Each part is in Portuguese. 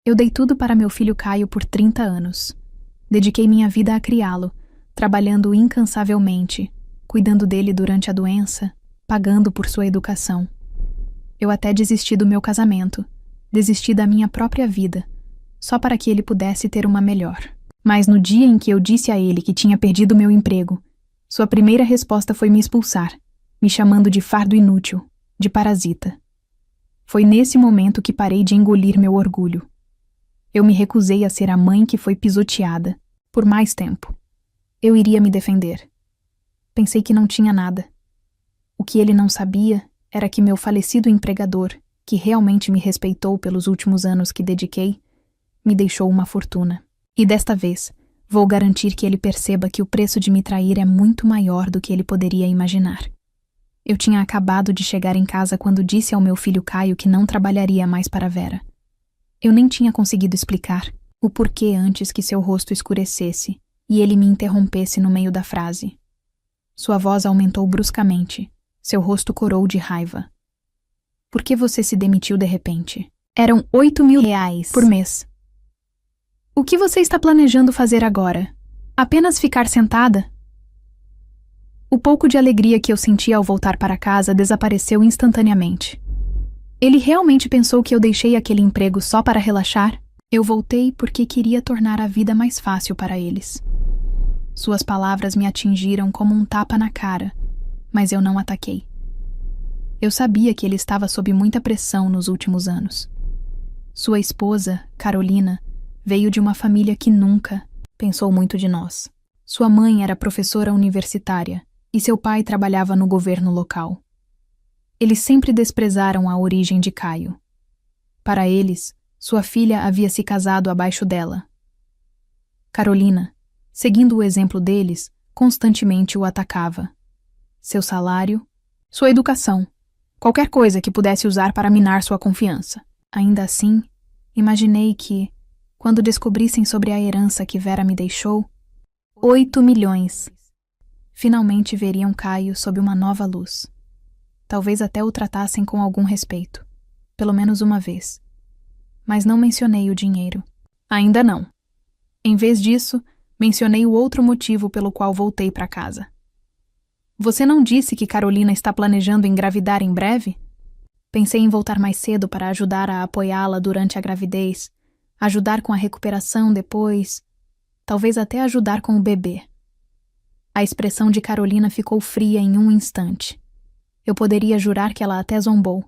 Eu dei tudo para meu filho Caio por 30 anos. Dediquei minha vida a criá-lo, trabalhando incansavelmente, cuidando dele durante a doença, pagando por sua educação. Eu até desisti do meu casamento, desisti da minha própria vida, só para que ele pudesse ter uma melhor. Mas no dia em que eu disse a ele que tinha perdido meu emprego, sua primeira resposta foi me expulsar, me chamando de fardo inútil, de parasita. Foi nesse momento que parei de engolir meu orgulho. Eu me recusei a ser a mãe que foi pisoteada, por mais tempo. Eu iria me defender. Pensei que não tinha nada. O que ele não sabia era que meu falecido empregador, que realmente me respeitou pelos últimos anos que dediquei, me deixou uma fortuna. E desta vez, vou garantir que ele perceba que o preço de me trair é muito maior do que ele poderia imaginar. Eu tinha acabado de chegar em casa quando disse ao meu filho Caio que não trabalharia mais para Vera. Eu nem tinha conseguido explicar o porquê antes que seu rosto escurecesse e ele me interrompesse no meio da frase. Sua voz aumentou bruscamente. Seu rosto corou de raiva. Por que você se demitiu de repente? Eram R$ 8.000 por mês. O que você está planejando fazer agora? Apenas ficar sentada? O pouco de alegria que eu senti ao voltar para casa desapareceu instantaneamente. Ele realmente pensou que eu deixei aquele emprego só para relaxar? Eu voltei porque queria tornar a vida mais fácil para eles. Suas palavras me atingiram como um tapa na cara, mas eu não ataquei. Eu sabia que ele estava sob muita pressão nos últimos anos. Sua esposa, Carolina, veio de uma família que nunca pensou muito de nós. Sua mãe era professora universitária e seu pai trabalhava no governo local. Eles sempre desprezaram a origem de Caio. Para eles, sua filha havia se casado abaixo dela. Carolina, seguindo o exemplo deles, constantemente o atacava. Seu salário, sua educação, qualquer coisa que pudesse usar para minar sua confiança. Ainda assim, imaginei que, quando descobrissem sobre a herança que Vera me deixou, 8 milhões, finalmente veriam Caio sob uma nova luz. Talvez até o tratassem com algum respeito, pelo menos uma vez. Mas não mencionei o dinheiro. Ainda não. Em vez disso, mencionei o outro motivo pelo qual voltei para casa. Você não disse que Carolina está planejando engravidar em breve? Pensei em voltar mais cedo para ajudar a apoiá-la durante a gravidez, ajudar com a recuperação depois, talvez até ajudar com o bebê. A expressão de Carolina ficou fria em um instante. Eu poderia jurar que ela até zombou.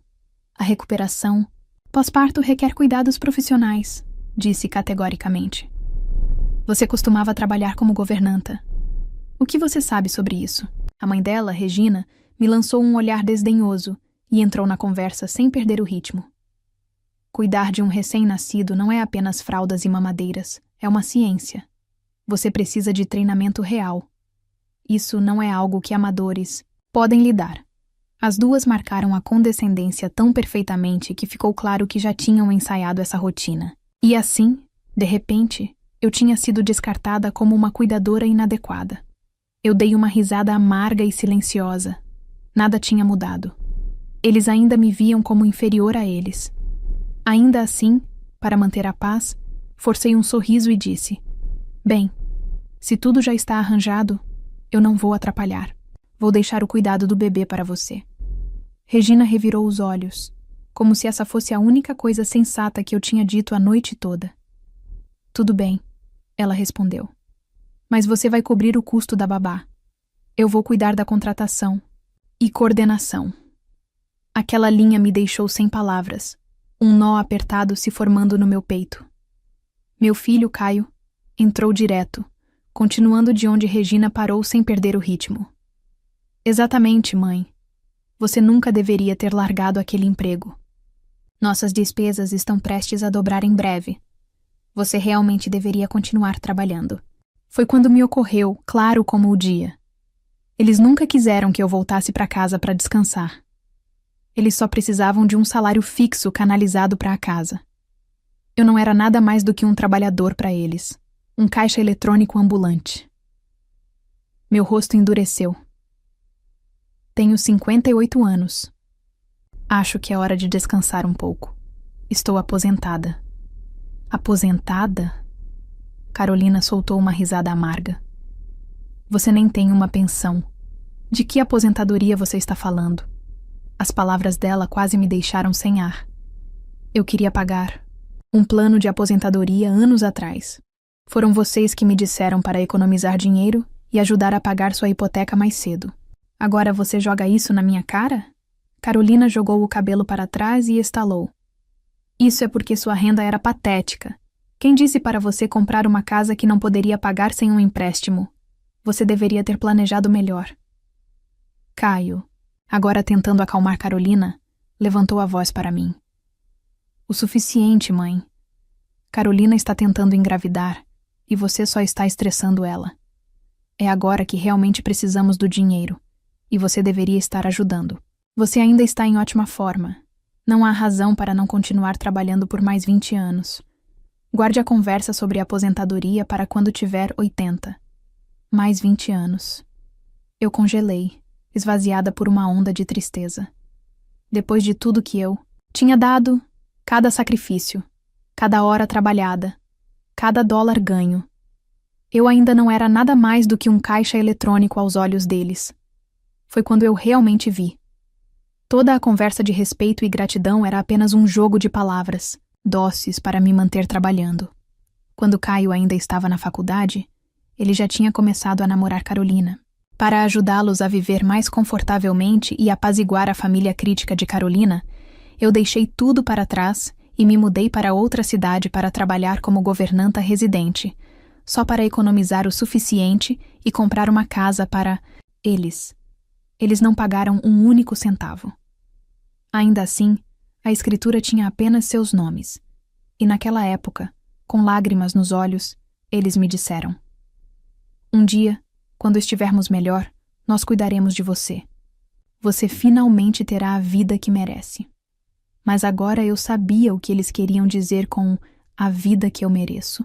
A recuperação, pós-parto requer cuidados profissionais, disse categoricamente. Você costumava trabalhar como governanta. O que você sabe sobre isso? A mãe dela, Regina, me lançou um olhar desdenhoso e entrou na conversa sem perder o ritmo. Cuidar de um recém-nascido não é apenas fraldas e mamadeiras, é uma ciência. Você precisa de treinamento real. Isso não é algo que amadores podem lidar. As duas marcaram a condescendência tão perfeitamente que ficou claro que já tinham ensaiado essa rotina. E assim, de repente, eu tinha sido descartada como uma cuidadora inadequada. Eu dei uma risada amarga e silenciosa. Nada tinha mudado. Eles ainda me viam como inferior a eles. Ainda assim, para manter a paz, forcei um sorriso e disse: Bem, se tudo já está arranjado, eu não vou atrapalhar. Vou deixar o cuidado do bebê para você. Regina revirou os olhos, como se essa fosse a única coisa sensata que eu tinha dito a noite toda. Tudo bem, ela respondeu. Mas você vai cobrir o custo da babá. Eu vou cuidar da contratação e coordenação. Aquela linha me deixou sem palavras, um nó apertado se formando no meu peito. Meu filho, Caio, entrou direto, continuando de onde Regina parou sem perder o ritmo. Exatamente, mãe. Você nunca deveria ter largado aquele emprego. Nossas despesas estão prestes a dobrar em breve. Você realmente deveria continuar trabalhando. Foi quando me ocorreu, claro como o dia. Eles nunca quiseram que eu voltasse para casa para descansar. Eles só precisavam de um salário fixo canalizado para a casa. Eu não era nada mais do que um trabalhador para eles, um caixa eletrônico ambulante. Meu rosto endureceu. Tenho 58 anos. Acho que é hora de descansar um pouco. Estou aposentada. Aposentada? Carolina soltou uma risada amarga. Você nem tem uma pensão. De que aposentadoria você está falando? As palavras dela quase me deixaram sem ar. Eu queria pagar um plano de aposentadoria anos atrás. Foram vocês que me disseram para economizar dinheiro e ajudar a pagar sua hipoteca mais cedo. Agora você joga isso na minha cara? Carolina jogou o cabelo para trás e estalou. Isso é porque sua renda era patética. Quem disse para você comprar uma casa que não poderia pagar sem um empréstimo? Você deveria ter planejado melhor. Caio, agora tentando acalmar Carolina, levantou a voz para mim. O suficiente, mãe. Carolina está tentando engravidar e você só está estressando ela. É agora que realmente precisamos do dinheiro e você deveria estar ajudando. Você ainda está em ótima forma. Não há razão para não continuar trabalhando por mais 20 anos. Guarde a conversa sobre a aposentadoria para quando tiver 80. Mais 20 anos. Eu congelei, esvaziada por uma onda de tristeza. Depois de tudo que eu tinha dado, cada sacrifício, cada hora trabalhada, cada dólar ganho, eu ainda não era nada mais do que um caixa eletrônico aos olhos deles. Foi quando eu realmente vi. Toda a conversa de respeito e gratidão era apenas um jogo de palavras, dóceis para me manter trabalhando. Quando Caio ainda estava na faculdade, ele já tinha começado a namorar Carolina. Para ajudá-los a viver mais confortavelmente e apaziguar a família crítica de Carolina, eu deixei tudo para trás e me mudei para outra cidade para trabalhar como governanta residente, só para economizar o suficiente e comprar uma casa para eles. Eles não pagaram um único centavo. Ainda assim, a escritura tinha apenas seus nomes. E naquela época, com lágrimas nos olhos, eles me disseram: um dia, quando estivermos melhor, nós cuidaremos de você. Você finalmente terá a vida que merece. Mas agora eu sabia o que eles queriam dizer com a vida que eu mereço.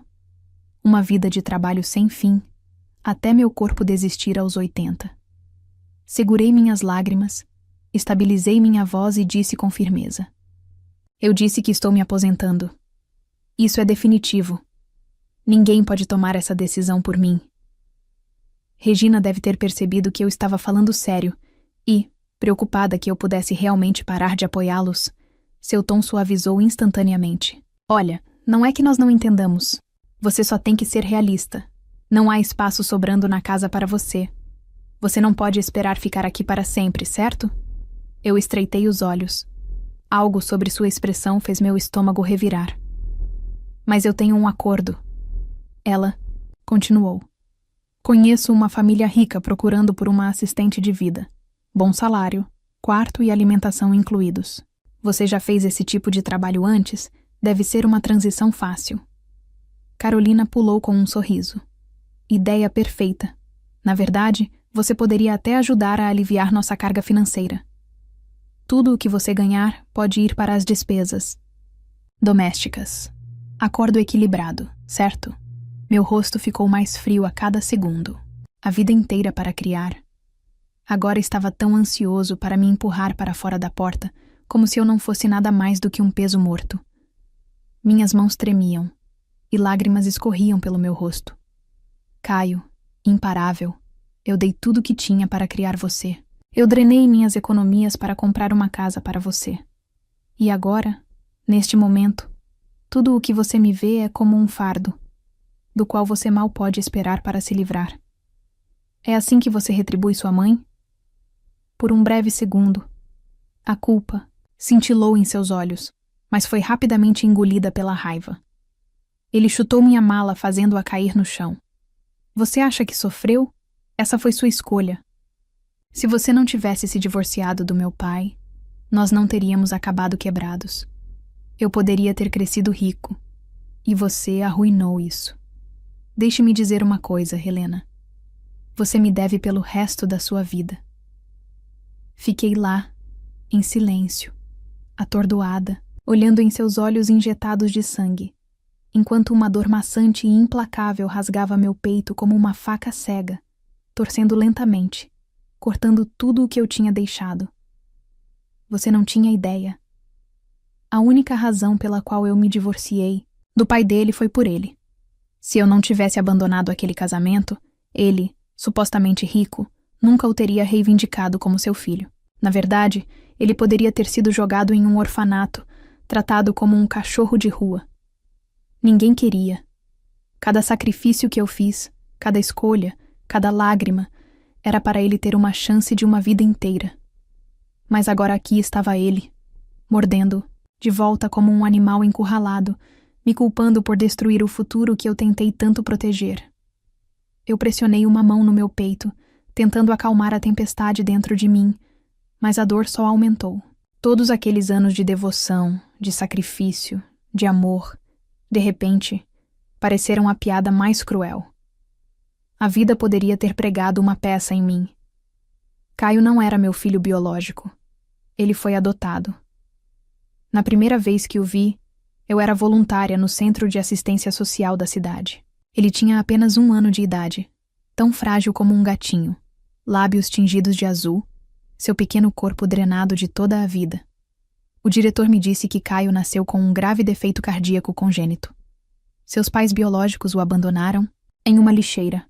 Uma vida de trabalho sem fim, até meu corpo desistir aos 80. Segurei minhas lágrimas, estabilizei minha voz e disse com firmeza: eu disse que estou me aposentando. Isso é definitivo. Ninguém pode tomar essa decisão por mim. Regina deve ter percebido que eu estava falando sério e, preocupada que eu pudesse realmente parar de apoiá-los, seu tom suavizou instantaneamente. Olha, não é que nós não entendamos. Você só tem que ser realista. Não há espaço sobrando na casa para você. Você não pode esperar ficar aqui para sempre, certo? Eu estreitei os olhos. Algo sobre sua expressão fez meu estômago revirar. Mas eu tenho um acordo. Ela continuou. Conheço uma família rica procurando por uma assistente de vida. Bom salário, quarto e alimentação incluídos. Você já fez esse tipo de trabalho antes? Deve ser uma transição fácil. Carolina pulou com um sorriso. Ideia perfeita. Na verdade, você poderia até ajudar a aliviar nossa carga financeira. Tudo o que você ganhar pode ir para as despesas domésticas. Acordo equilibrado, certo? Meu rosto ficou mais frio a cada segundo. A vida inteira para criar. Agora estava tão ansioso para me empurrar para fora da porta, como se eu não fosse nada mais do que um peso morto. Minhas mãos tremiam, e lágrimas escorriam pelo meu rosto. Caio, imparável, eu dei tudo o que tinha para criar você. Eu drenei minhas economias para comprar uma casa para você. E agora, neste momento, tudo o que você me vê é como um fardo, do qual você mal pode esperar para se livrar. É assim que você retribui sua mãe? Por um breve segundo, a culpa cintilou em seus olhos, mas foi rapidamente engolida pela raiva. Ele chutou minha mala, fazendo-a cair no chão. Você acha que sofreu? Essa foi sua escolha. Se você não tivesse se divorciado do meu pai, nós não teríamos acabado quebrados. Eu poderia ter crescido rico, e você arruinou isso. Deixe-me dizer uma coisa, Helena. Você me deve pelo resto da sua vida. Fiquei lá, em silêncio, atordoada, olhando em seus olhos injetados de sangue, enquanto uma dor maçante e implacável rasgava meu peito como uma faca cega, torcendo lentamente, cortando tudo o que eu tinha deixado. Você não tinha ideia. A única razão pela qual eu me divorciei Do pai dele foi por ele. Se eu não tivesse abandonado aquele casamento, ele, supostamente rico, nunca o teria reivindicado como seu filho. Na verdade, ele poderia ter sido jogado em um orfanato, tratado como um cachorro de rua. Ninguém queria. Cada sacrifício que eu fiz, cada escolha, cada lágrima, era para ele ter uma chance de uma vida inteira. Mas agora aqui estava ele, mordendo, de volta como um animal encurralado, me culpando por destruir o futuro que eu tentei tanto proteger. Eu pressionei uma mão no meu peito, tentando acalmar a tempestade dentro de mim, mas a dor só aumentou. Todos aqueles anos de devoção, de sacrifício, de amor, de repente, pareceram a piada mais cruel. A vida poderia ter pregado uma peça em mim. Caio não era meu filho biológico. Ele foi adotado. Na primeira vez que o vi, eu era voluntária no Centro de Assistência Social da cidade. Ele tinha apenas 1 ano de idade, tão frágil como um gatinho, lábios tingidos de azul, seu pequeno corpo drenado de toda a vida. O diretor me disse que Caio nasceu com um grave defeito cardíaco congênito. Seus pais biológicos o abandonaram em uma lixeira.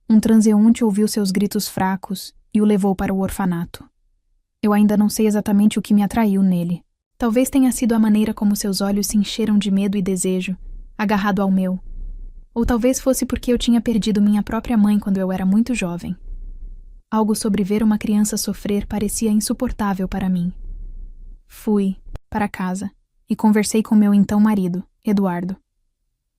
Um transeunte ouviu seus gritos fracos e o levou para o orfanato. Eu ainda não sei exatamente o que me atraiu nele. Talvez tenha sido a maneira como seus olhos se encheram de medo e desejo, agarrado ao meu. Ou talvez fosse porque eu tinha perdido minha própria mãe quando eu era muito jovem. Algo sobre ver uma criança sofrer parecia insuportável para mim. Fui para casa e conversei com meu então marido, Eduardo.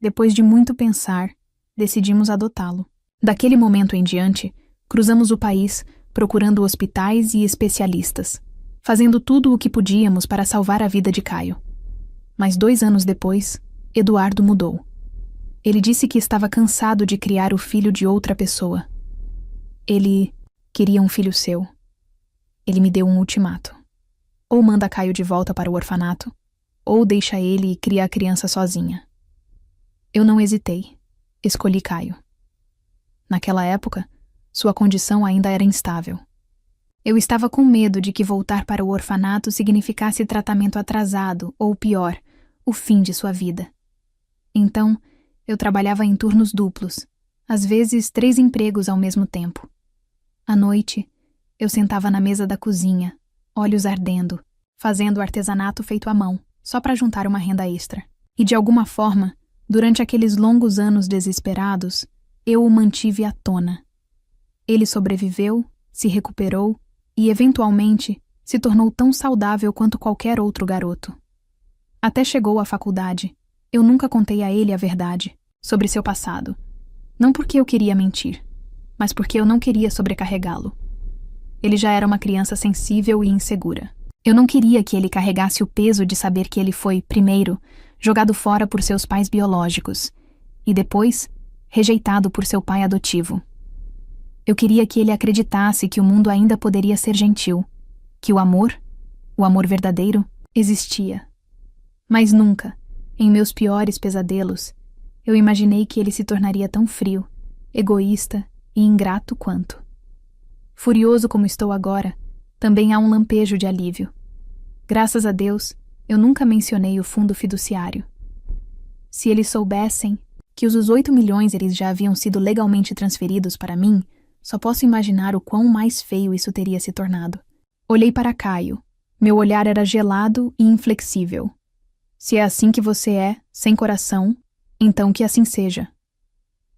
Depois de muito pensar, decidimos adotá-lo. Daquele momento em diante, cruzamos o país procurando hospitais e especialistas, fazendo tudo o que podíamos para salvar a vida de Caio. Mas 2 anos depois, Eduardo mudou. Ele disse que estava cansado de criar o filho de outra pessoa. Ele queria um filho seu. Ele me deu um ultimato. Ou manda Caio de volta para o orfanato, ou deixa ele e cria a criança sozinha. Eu não hesitei. Escolhi Caio. Naquela época, sua condição ainda era instável. Eu estava com medo de que voltar para o orfanato significasse tratamento atrasado, ou pior, o fim de sua vida. Então, eu trabalhava em turnos duplos, às vezes 3 empregos ao mesmo tempo. À noite, eu sentava na mesa da cozinha, olhos ardendo, fazendo artesanato feito à mão, só para juntar uma renda extra. E de alguma forma, durante aqueles longos anos desesperados, eu o mantive à tona. Ele sobreviveu, se recuperou e, eventualmente, se tornou tão saudável quanto qualquer outro garoto. Até chegou à faculdade. Eu nunca contei a ele a verdade sobre seu passado. Não porque eu queria mentir, mas porque eu não queria sobrecarregá-lo. Ele já era uma criança sensível e insegura. Eu não queria que ele carregasse o peso de saber que ele foi, primeiro, jogado fora por seus pais biológicos e depois, rejeitado por seu pai adotivo. Eu queria que ele acreditasse que o mundo ainda poderia ser gentil, que o amor verdadeiro, existia. Mas nunca, em meus piores pesadelos, eu imaginei que ele se tornaria tão frio, egoísta e ingrato quanto. Furioso como estou agora, também há um lampejo de alívio. Graças a Deus, eu nunca mencionei o fundo fiduciário. Se eles soubessem que os 8 milhões eles já haviam sido legalmente transferidos para mim, só posso imaginar o quão mais feio isso teria se tornado. Olhei para Caio. Meu olhar era gelado e inflexível. Se é assim que você é, sem coração, então que assim seja.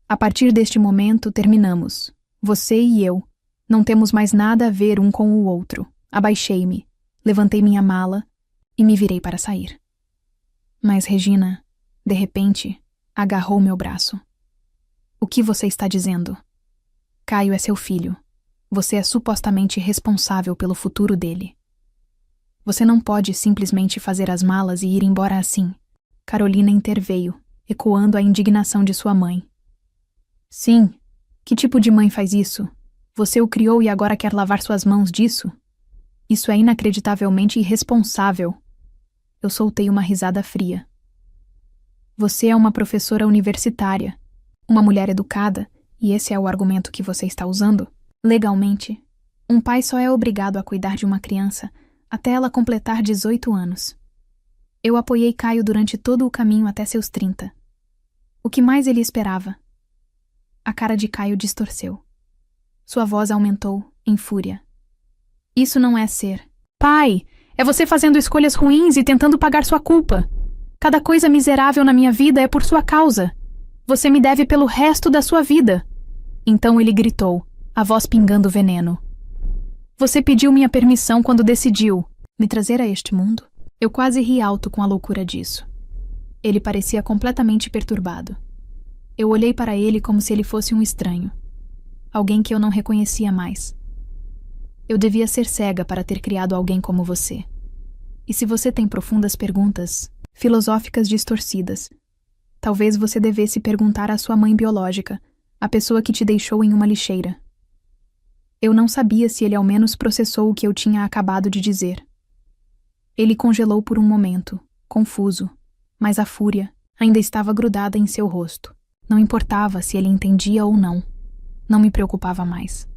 A partir deste momento, terminamos. Você e eu. Não temos mais nada a ver um com o outro. Abaixei-me, levantei minha mala e me virei para sair. Mas Regina, de repente, agarrou meu braço. O que você está dizendo? Caio é seu filho. Você é supostamente responsável pelo futuro dele. Você não pode simplesmente fazer as malas e ir embora assim. Carolina interveio, ecoando a indignação de sua mãe. Sim, que tipo de mãe faz isso? Você o criou e agora quer lavar suas mãos disso? Isso é inacreditavelmente irresponsável. Eu soltei uma risada fria. Você é uma professora universitária, uma mulher educada, e esse é o argumento que você está usando? Legalmente, um pai só é obrigado a cuidar de uma criança até ela completar 18 anos. Eu apoiei Caio durante todo o caminho até seus 30. O que mais ele esperava? A cara de Caio distorceu. Sua voz aumentou, em fúria. Isso não é ser. Pai, é você fazendo escolhas ruins e tentando pagar sua culpa. Cada coisa miserável na minha vida é por sua causa. Você me deve pelo resto da sua vida. Então ele gritou, a voz pingando veneno. Você pediu minha permissão quando decidiu me trazer a este mundo? Eu quase ri alto com a loucura disso. Ele parecia completamente perturbado. Eu olhei para ele como se ele fosse um estranho. Alguém que eu não reconhecia mais. Eu devia ser cega para ter criado alguém como você. E se você tem profundas perguntas, filosóficas distorcidas, talvez você devesse perguntar à sua mãe biológica, a pessoa que te deixou em uma lixeira. Eu não sabia se ele ao menos processou o que eu tinha acabado de dizer. Ele congelou por um momento, confuso, mas a fúria ainda estava grudada em seu rosto. Não importava se ele entendia ou não. Não me preocupava mais.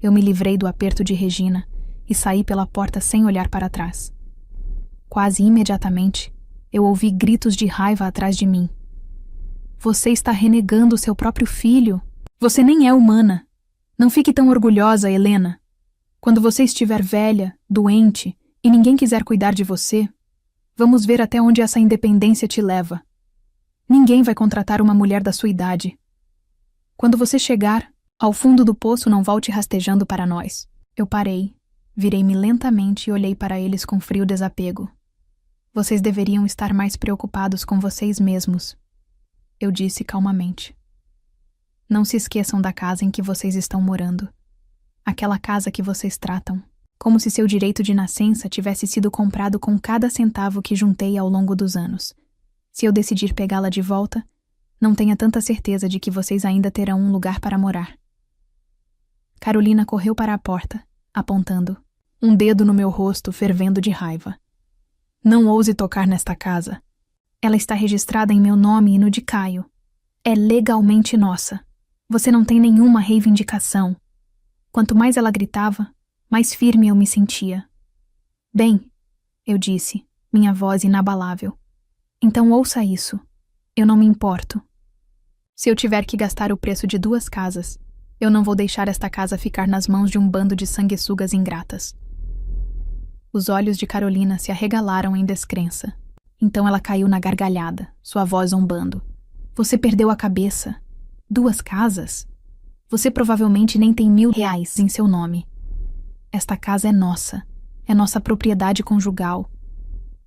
Eu me livrei do aperto de Regina e saí pela porta sem olhar para trás. Quase imediatamente, eu ouvi gritos de raiva atrás de mim. Você está renegando seu próprio filho. Você nem é humana. Não fique tão orgulhosa, Helena. Quando você estiver velha, doente, e ninguém quiser cuidar de você, vamos ver até onde essa independência te leva. Ninguém vai contratar uma mulher da sua idade. Quando você chegar ao fundo do poço, não volte rastejando para nós. Eu parei, virei-me lentamente e olhei para eles com frio desapego. Vocês deveriam estar mais preocupados com vocês mesmos, eu disse calmamente. Não se esqueçam da casa em que vocês estão morando. Aquela casa que vocês tratam, como se seu direito de nascença tivesse sido comprado com cada centavo que juntei ao longo dos anos. Se eu decidir pegá-la de volta, não tenha tanta certeza de que vocês ainda terão um lugar para morar. Carolina correu para a porta, apontando, um dedo no meu rosto fervendo de raiva. Não ouse tocar nesta casa. Ela está registrada em meu nome e no de Caio. É legalmente nossa. Você não tem nenhuma reivindicação. Quanto mais ela gritava, mais firme eu me sentia. Bem, eu disse, minha voz inabalável. Então ouça isso. Eu não me importo. Se eu tiver que gastar o preço de 2 casas, eu não vou deixar esta casa ficar nas mãos de um bando de sanguessugas ingratas. Os olhos de Carolina se arregalaram em descrença. Então ela caiu na gargalhada, sua voz zombando. Você perdeu a cabeça. 2 casas? Você provavelmente nem tem R$1.000 em seu nome. Esta casa é nossa propriedade conjugal.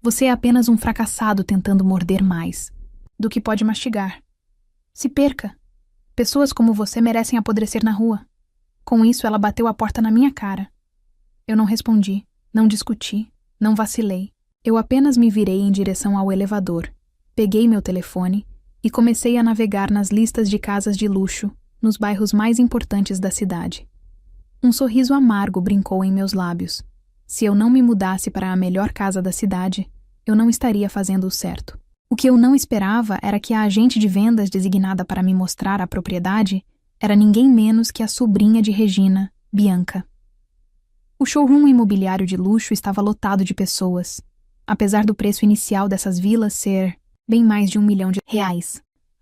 Você é apenas um fracassado tentando morder mais do que pode mastigar. Se perca. Pessoas como você merecem apodrecer na rua. Com isso, ela bateu a porta na minha cara. Eu não respondi, não discuti, não vacilei. Eu apenas me virei em direção ao elevador, peguei meu telefone e comecei a navegar nas listas de casas de luxo nos bairros mais importantes da cidade. Um sorriso amargo brincou em meus lábios. Se eu não me mudasse para a melhor casa da cidade, eu não estaria fazendo o certo. O que eu não esperava era que a agente de vendas designada para me mostrar a propriedade era ninguém menos que a sobrinha de Regina, Bianca. O showroom imobiliário de luxo estava lotado de pessoas. Apesar do preço inicial dessas vilas ser bem mais de R$1 milhão,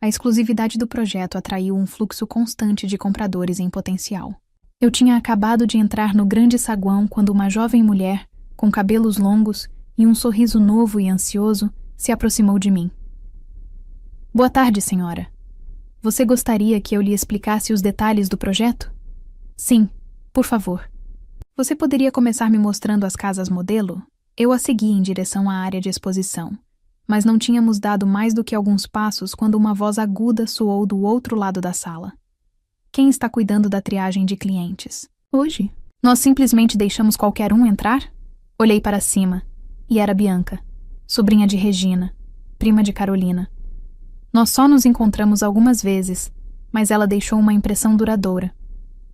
a exclusividade do projeto atraiu um fluxo constante de compradores em potencial. Eu tinha acabado de entrar no grande saguão quando uma jovem mulher, com cabelos longos e um sorriso novo e ansioso, se aproximou de mim. Boa tarde, senhora. Você gostaria que eu lhe explicasse os detalhes do projeto? Sim, por favor. Você poderia começar me mostrando as casas modelo? Eu a segui em direção à área de exposição, mas não tínhamos dado mais do que alguns passos quando uma voz aguda soou do outro lado da sala. Quem está cuidando da triagem de clientes? Hoje? Nós simplesmente deixamos qualquer um entrar? Olhei para cima, e era Bianca, sobrinha de Regina, prima de Carolina. Nós só nos encontramos algumas vezes, mas ela deixou uma impressão duradoura.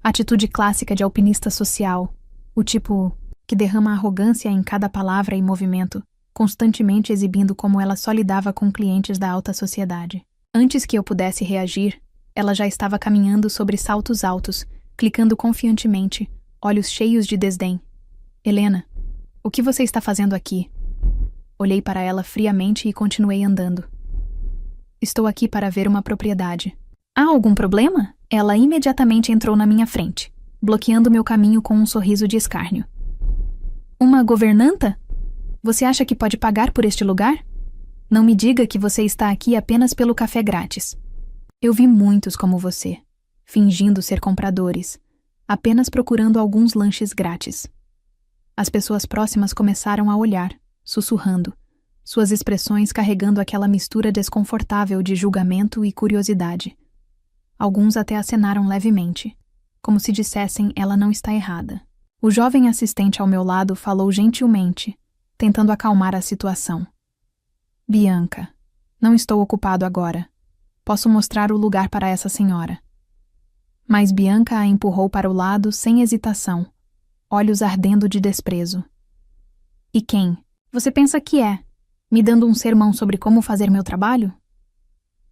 Atitude clássica de alpinista social, o tipo que derrama arrogância em cada palavra e movimento, constantemente exibindo como ela só lidava com clientes da alta sociedade. Antes que eu pudesse reagir, ela já estava caminhando sobre saltos altos, clicando confiantemente, olhos cheios de desdém. Helena, o que você está fazendo aqui? Olhei para ela friamente e continuei andando. Estou aqui para ver uma propriedade. Há algum problema? Ela imediatamente entrou na minha frente, bloqueando meu caminho com um sorriso de escárnio. Uma governanta? Você acha que pode pagar por este lugar? Não me diga que você está aqui apenas pelo café grátis. Eu vi muitos como você, fingindo ser compradores, apenas procurando alguns lanches grátis. As pessoas próximas começaram a olhar, sussurrando, suas expressões carregando aquela mistura desconfortável de julgamento e curiosidade. Alguns até acenaram levemente, como se dissessem ela não está errada. O jovem assistente ao meu lado falou gentilmente, tentando acalmar a situação. Bianca, não estou ocupado agora. Posso mostrar o lugar para essa senhora. Mas Bianca a empurrou para o lado sem hesitação, olhos ardendo de desprezo. E quem? Você pensa que é? Me dando um sermão sobre como fazer meu trabalho?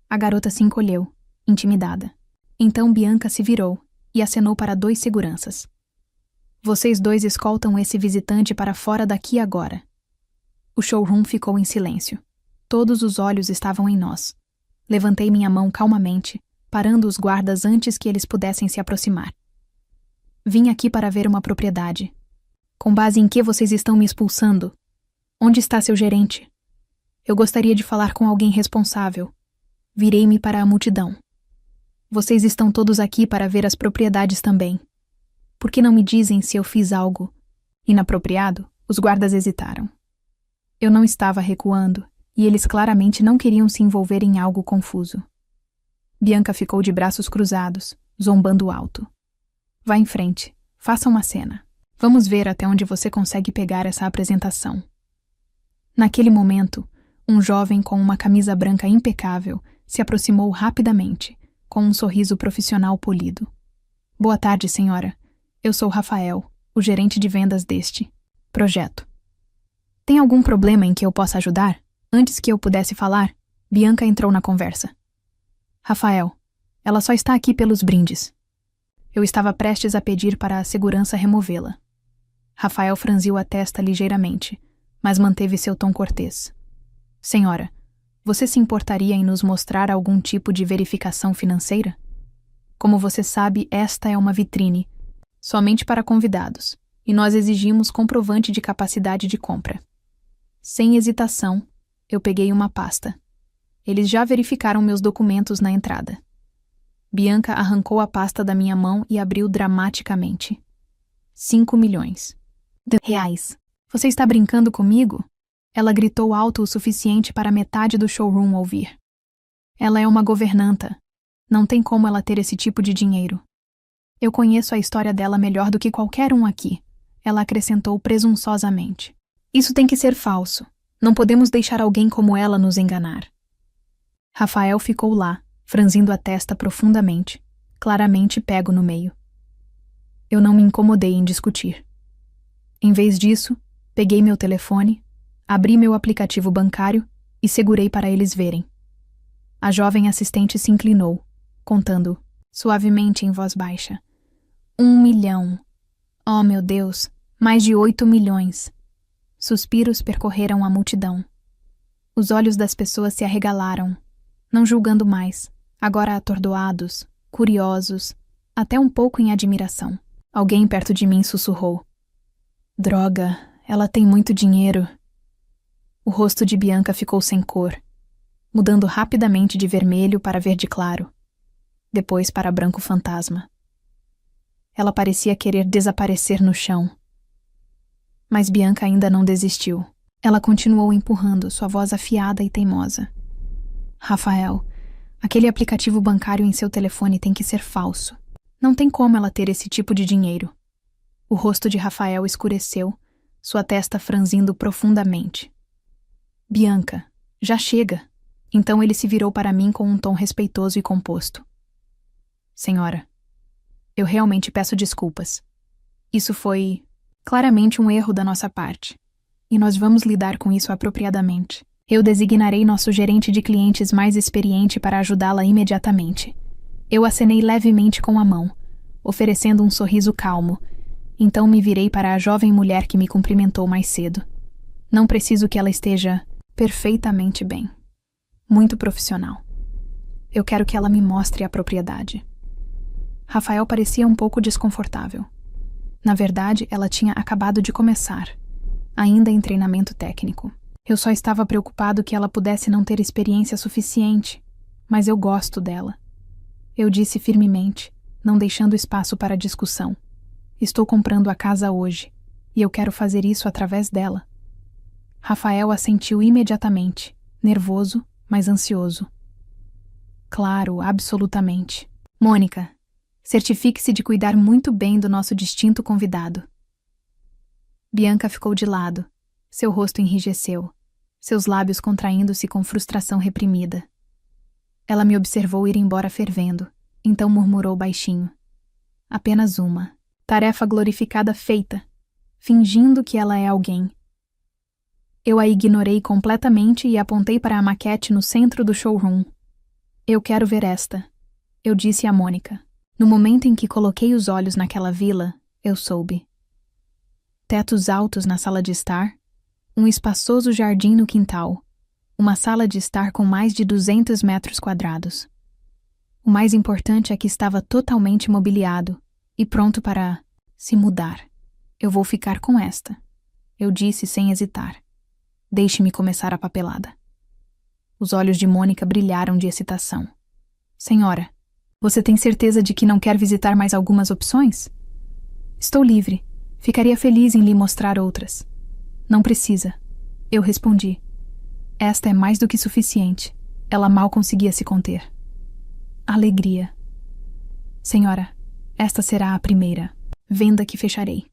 A garota se encolheu, intimidada. Então Bianca se virou e acenou para 2 seguranças. Vocês 2 escoltam esse visitante para fora daqui agora. O showroom ficou em silêncio. Todos os olhos estavam em nós. Levantei minha mão calmamente, parando os guardas antes que eles pudessem se aproximar. Vim aqui para ver uma propriedade. Com base em que vocês estão me expulsando? Onde está seu gerente? Eu gostaria de falar com alguém responsável. Virei-me para a multidão. Vocês estão todos aqui para ver as propriedades também. Por que não me dizem se eu fiz algo inapropriado? Os guardas hesitaram. Eu não estava recuando, e eles claramente não queriam se envolver em algo confuso. Bianca ficou de braços cruzados, zombando alto. Vá em frente, faça uma cena. Vamos ver até onde você consegue pegar essa apresentação. Naquele momento, um jovem com uma camisa branca impecável se aproximou rapidamente, com um sorriso profissional polido. Boa tarde, senhora. Eu sou Rafael, o gerente de vendas deste projeto. Tem algum problema em que eu possa ajudar? Antes que eu pudesse falar, Bianca entrou na conversa. Rafael, ela só está aqui pelos brindes. Eu estava prestes a pedir para a segurança removê-la. Rafael franziu a testa ligeiramente, mas manteve seu tom cortês. Senhora, você se importaria em nos mostrar algum tipo de verificação financeira? Como você sabe, esta é uma vitrine, somente para convidados, e nós exigimos comprovante de capacidade de compra. Sem hesitação, eu peguei uma pasta. Eles já verificaram meus documentos na entrada. Bianca arrancou a pasta da minha mão e abriu dramaticamente. 5 milhões de reais. Você está brincando comigo? Ela gritou alto o suficiente para metade do showroom ouvir. Ela é uma governanta. Não tem como ela ter esse tipo de dinheiro. Eu conheço a história dela melhor do que qualquer um aqui, ela acrescentou presunçosamente. Isso tem que ser falso. Não podemos deixar alguém como ela nos enganar. Rafael ficou lá, franzindo a testa profundamente, claramente pego no meio. Eu não me incomodei em discutir. Em vez disso, peguei meu telefone, abri meu aplicativo bancário e segurei para eles verem. A jovem assistente se inclinou, contando, suavemente em voz baixa. 1 milhão. Oh, meu Deus, mais de 8 milhões. Suspiros percorreram a multidão. Os olhos das pessoas se arregalaram, não julgando mais, agora atordoados, curiosos, até um pouco em admiração. Alguém perto de mim sussurrou. Droga, ela tem muito dinheiro. O rosto de Bianca ficou sem cor, mudando rapidamente de vermelho para verde claro, depois para branco fantasma. Ela parecia querer desaparecer no chão. Mas Bianca ainda não desistiu. Ela continuou empurrando, sua voz afiada e teimosa. Rafael, aquele aplicativo bancário em seu telefone tem que ser falso. Não tem como ela ter esse tipo de dinheiro. O rosto de Rafael escureceu, sua testa franzindo profundamente. Bianca, já chega. Então ele se virou para mim com um tom respeitoso e composto. Senhora, eu realmente peço desculpas. Isso foi claramente um erro da nossa parte. E nós vamos lidar com isso apropriadamente. Eu designarei nosso gerente de clientes mais experiente para ajudá-la imediatamente. Eu acenei levemente com a mão, oferecendo um sorriso calmo. Então me virei para a jovem mulher que me cumprimentou mais cedo. Não preciso que ela esteja perfeitamente bem. Muito profissional. Eu quero que ela me mostre a propriedade. Rafael parecia um pouco desconfortável. Na verdade, ela tinha acabado de começar, ainda em treinamento técnico. Eu só estava preocupado que ela pudesse não ter experiência suficiente, mas eu gosto dela. Eu disse firmemente, não deixando espaço para discussão. Estou comprando a casa hoje, e eu quero fazer isso através dela. Rafael assentiu imediatamente, nervoso, mas ansioso. Claro, absolutamente. Mônica, certifique-se de cuidar muito bem do nosso distinto convidado. Bianca ficou de lado. Seu rosto enrijeceu, seus lábios contraindo-se com frustração reprimida. Ela me observou ir embora fervendo, então murmurou baixinho. Apenas uma. Tarefa glorificada feita, fingindo que ela é alguém. Eu a ignorei completamente e apontei para a maquete no centro do showroom. Eu quero ver esta, eu disse a Mônica. No momento em que coloquei os olhos naquela vila, eu soube. Tetos altos na sala de estar, um espaçoso jardim no quintal, uma sala de estar com mais de 200 metros quadrados. O mais importante é que estava totalmente mobiliado e pronto para se mudar. Eu vou ficar com esta, eu disse sem hesitar. Deixe-me começar a papelada. Os olhos de Mônica brilharam de excitação. Senhora, você tem certeza de que não quer visitar mais algumas opções? Estou livre. Ficaria feliz em lhe mostrar outras. Não precisa. Eu respondi. Esta é mais do que suficiente. Ela mal conseguia se conter. Alegria. Senhora, esta será a primeira venda que fecharei.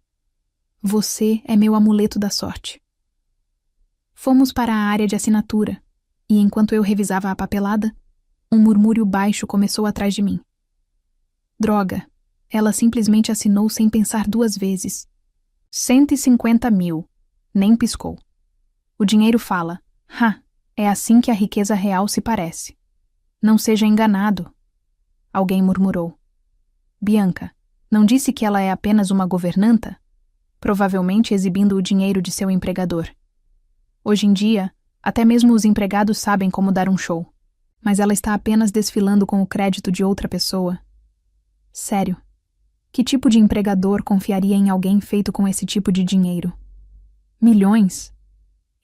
Você é meu amuleto da sorte. Fomos para a área de assinatura, e enquanto eu revisava a papelada, um murmúrio baixo começou atrás de mim. Droga, ela simplesmente assinou sem pensar duas vezes. 150 mil. Nem piscou. O dinheiro fala. É assim que a riqueza real se parece. Não seja enganado. Alguém murmurou. Bianca, não disse que ela é apenas uma governanta? Provavelmente exibindo o dinheiro de seu empregador. Hoje em dia, até mesmo os empregados sabem como dar um show. Mas ela está apenas desfilando com o crédito de outra pessoa. Sério. Que tipo de empregador confiaria em alguém feito com esse tipo de dinheiro? Milhões?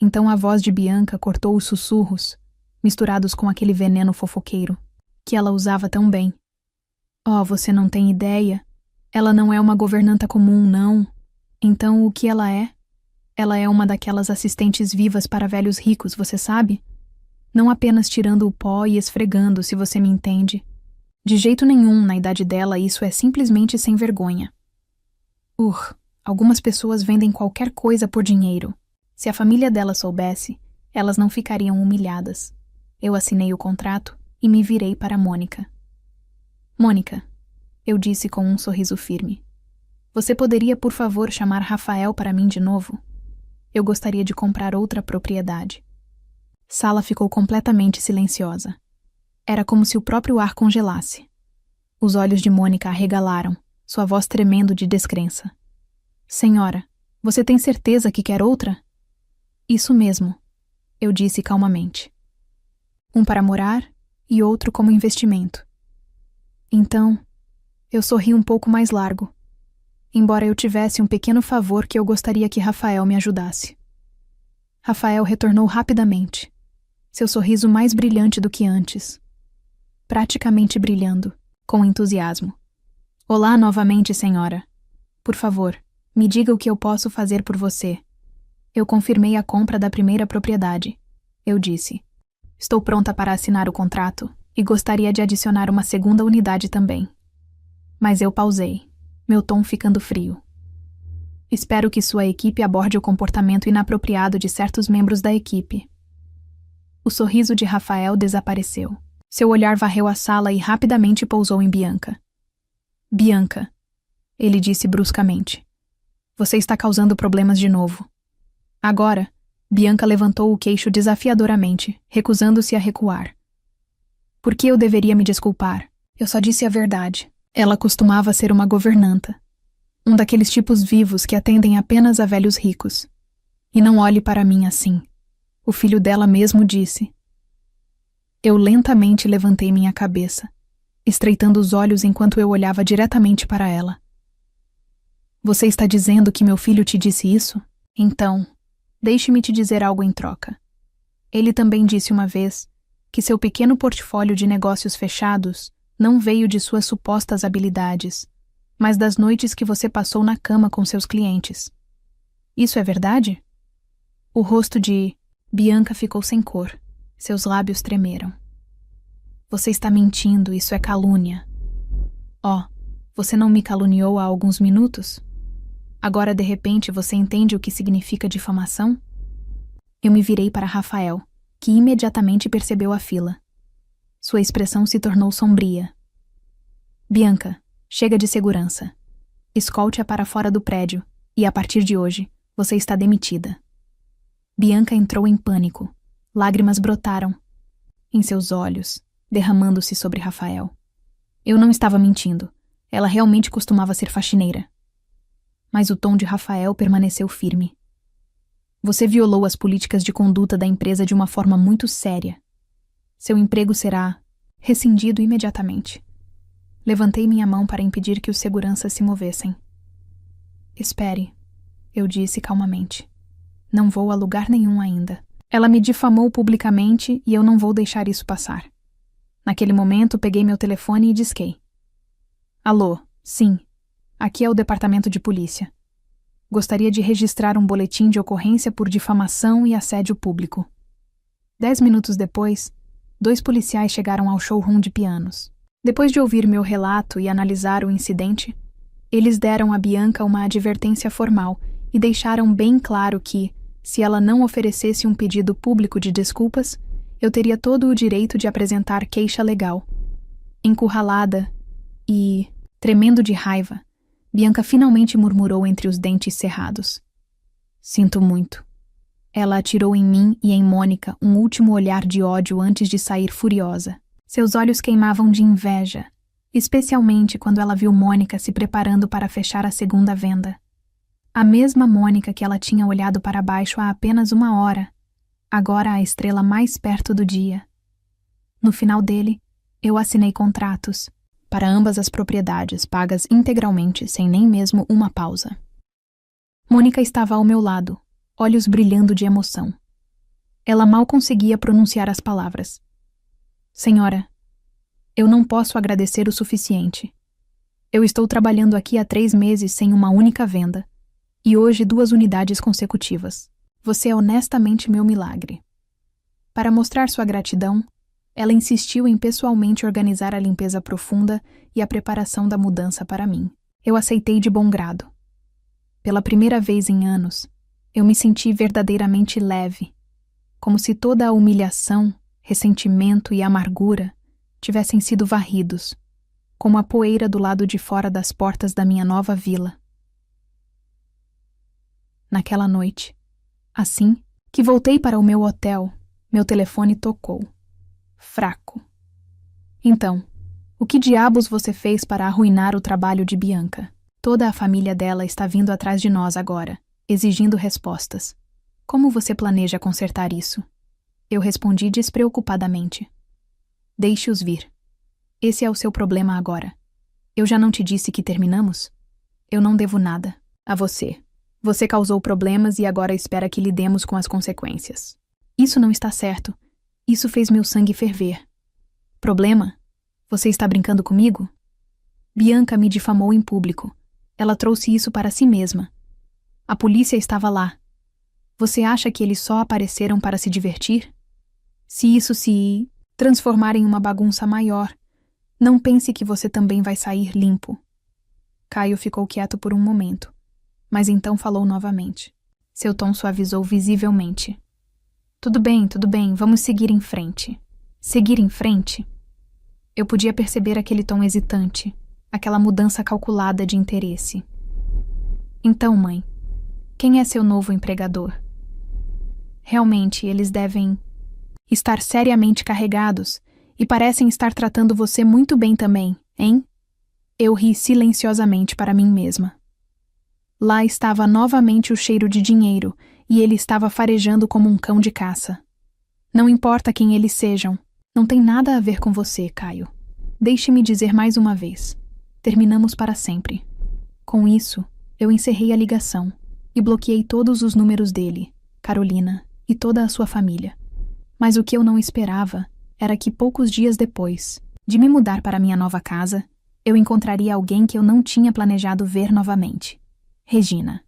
Então a voz de Bianca cortou os sussurros, misturados com aquele veneno fofoqueiro, que ela usava tão bem. Oh, você não tem ideia. Ela não é uma governanta comum, não. Então o que ela é? Ela é uma daquelas assistentes vivas para velhos ricos, você sabe? Não apenas tirando o pó e esfregando, se você me entende. De jeito nenhum, na idade dela, isso é simplesmente sem vergonha. Algumas pessoas vendem qualquer coisa por dinheiro. Se a família dela soubesse, elas não ficariam humilhadas. Eu assinei o contrato e me virei para Mônica. Mônica, eu disse com um sorriso firme. Você poderia, por favor, chamar Rafael para mim de novo? Eu gostaria de comprar outra propriedade. Sala ficou completamente silenciosa. Era como se o próprio ar congelasse. Os olhos de Mônica arregalaram, sua voz tremendo de descrença. Senhora, você tem certeza que quer outra? Isso mesmo, eu disse calmamente. Um para morar e outro como investimento. Então, eu sorri um pouco mais largo, embora eu tivesse um pequeno favor que eu gostaria que Rafael me ajudasse. Rafael retornou rapidamente, seu sorriso mais brilhante do que antes, praticamente brilhando, com entusiasmo. Olá novamente, senhora. Por favor, me diga o que eu posso fazer por você. Eu confirmei a compra da primeira propriedade. Eu disse. Estou pronta para assinar o contrato e gostaria de adicionar uma segunda unidade também. Mas eu pausei, meu tom ficando frio. Espero que sua equipe aborde o comportamento inapropriado de certos membros da equipe. O sorriso de Rafael desapareceu. Seu olhar varreu a sala e rapidamente pousou em Bianca. Bianca, ele disse bruscamente. Você está causando problemas de novo. Agora, Bianca levantou o queixo desafiadoramente, recusando-se a recuar. Por que eu deveria me desculpar? Eu só disse a verdade. Ela costumava ser uma governanta. Um daqueles tipos vivos que atendem apenas a velhos ricos. E não olhe para mim assim. O filho dela mesmo disse. Eu lentamente levantei minha cabeça, estreitando os olhos enquanto eu olhava diretamente para ela. Você está dizendo que meu filho te disse isso? Então, deixe-me te dizer algo em troca. Ele também disse uma vez que seu pequeno portfólio de negócios fechados não veio de suas supostas habilidades, mas das noites que você passou na cama com seus clientes. Isso é verdade? O rosto de Bianca ficou sem cor. Seus lábios tremeram. Você está mentindo, isso é calúnia. Oh, você não me caluniou há alguns minutos? Agora, de repente, você entende o que significa difamação? Eu me virei para Rafael, que imediatamente percebeu a fila. Sua expressão se tornou sombria. Bianca, chega de segurança. Escolte-a para fora do prédio e, a partir de hoje, você está demitida. Bianca entrou em pânico. Lágrimas brotaram em seus olhos, derramando-se sobre Rafael. Eu não estava mentindo. Ela realmente costumava ser faxineira. Mas o tom de Rafael permaneceu firme. Você violou as políticas de conduta da empresa de uma forma muito séria. Seu emprego será rescindido imediatamente. Levantei minha mão para impedir que os seguranças se movessem. Espere, eu disse calmamente. Não vou a lugar nenhum ainda. Ela me difamou publicamente e eu não vou deixar isso passar. Naquele momento, peguei meu telefone e disquei. Alô, sim. Aqui é o departamento de polícia. Gostaria de registrar um boletim de ocorrência por difamação e assédio público. 10 minutos depois, 2 policiais chegaram ao showroom de pianos. Depois de ouvir meu relato e analisar o incidente, eles deram a Bianca uma advertência formal e deixaram bem claro que, se ela não oferecesse um pedido público de desculpas, eu teria todo o direito de apresentar queixa legal. Encurralada e tremendo de raiva, Bianca finalmente murmurou entre os dentes cerrados. Sinto muito. Ela atirou em mim e em Mônica um último olhar de ódio antes de sair furiosa. Seus olhos queimavam de inveja, especialmente quando ela viu Mônica se preparando para fechar a segunda venda. A mesma Mônica que ela tinha olhado para baixo há apenas 1 hora, agora a estrela mais perto do dia. No final dele, eu assinei contratos para ambas as propriedades, pagas integralmente, sem nem mesmo uma pausa. Mônica estava ao meu lado, olhos brilhando de emoção. Ela mal conseguia pronunciar as palavras. Senhora, eu não posso agradecer o suficiente. Eu estou trabalhando aqui há 3 meses sem uma única venda. E hoje 2 unidades consecutivas. Você é honestamente meu milagre. Para mostrar sua gratidão, ela insistiu em pessoalmente organizar a limpeza profunda e a preparação da mudança para mim. Eu aceitei de bom grado. Pela primeira vez em anos, eu me senti verdadeiramente leve, como se toda a humilhação, ressentimento e amargura tivessem sido varridos, como a poeira do lado de fora das portas da minha nova vila. Naquela noite, assim que voltei para o meu hotel, meu telefone tocou. Fraco. Então, o que diabos você fez para arruinar o trabalho de Bianca? Toda a família dela está vindo atrás de nós agora, exigindo respostas. Como você planeja consertar isso? Eu respondi despreocupadamente. Deixe-os vir. Esse é o seu problema agora. Eu já não te disse que terminamos? Eu não devo nada a você. Você causou problemas e agora espera que lidemos com as consequências. Isso não está certo. Isso fez meu sangue ferver. Problema? Você está brincando comigo? Bianca me difamou em público. Ela trouxe isso para si mesma. A polícia estava lá. Você acha que eles só apareceram para se divertir? Se isso se transformar em uma bagunça maior, não pense que você também vai sair limpo. Caio ficou quieto por um momento, mas então falou novamente. Seu tom suavizou visivelmente. Tudo bem, vamos seguir em frente. Seguir em frente? Eu podia perceber aquele tom hesitante, aquela mudança calculada de interesse. Então, mãe, quem é seu novo empregador? Realmente, eles devem estar seriamente carregados e parecem estar tratando você muito bem também, hein? Eu ri silenciosamente para mim mesma. Lá estava novamente o cheiro de dinheiro e ele estava farejando como um cão de caça. Não importa quem eles sejam, não tem nada a ver com você, Caio. Deixe-me dizer mais uma vez. Terminamos para sempre. Com isso, eu encerrei a ligação e bloqueei todos os números dele, Carolina e toda a sua família. Mas o que eu não esperava era que poucos dias depois de me mudar para minha nova casa, eu encontraria alguém que eu não tinha planejado ver novamente. Regina.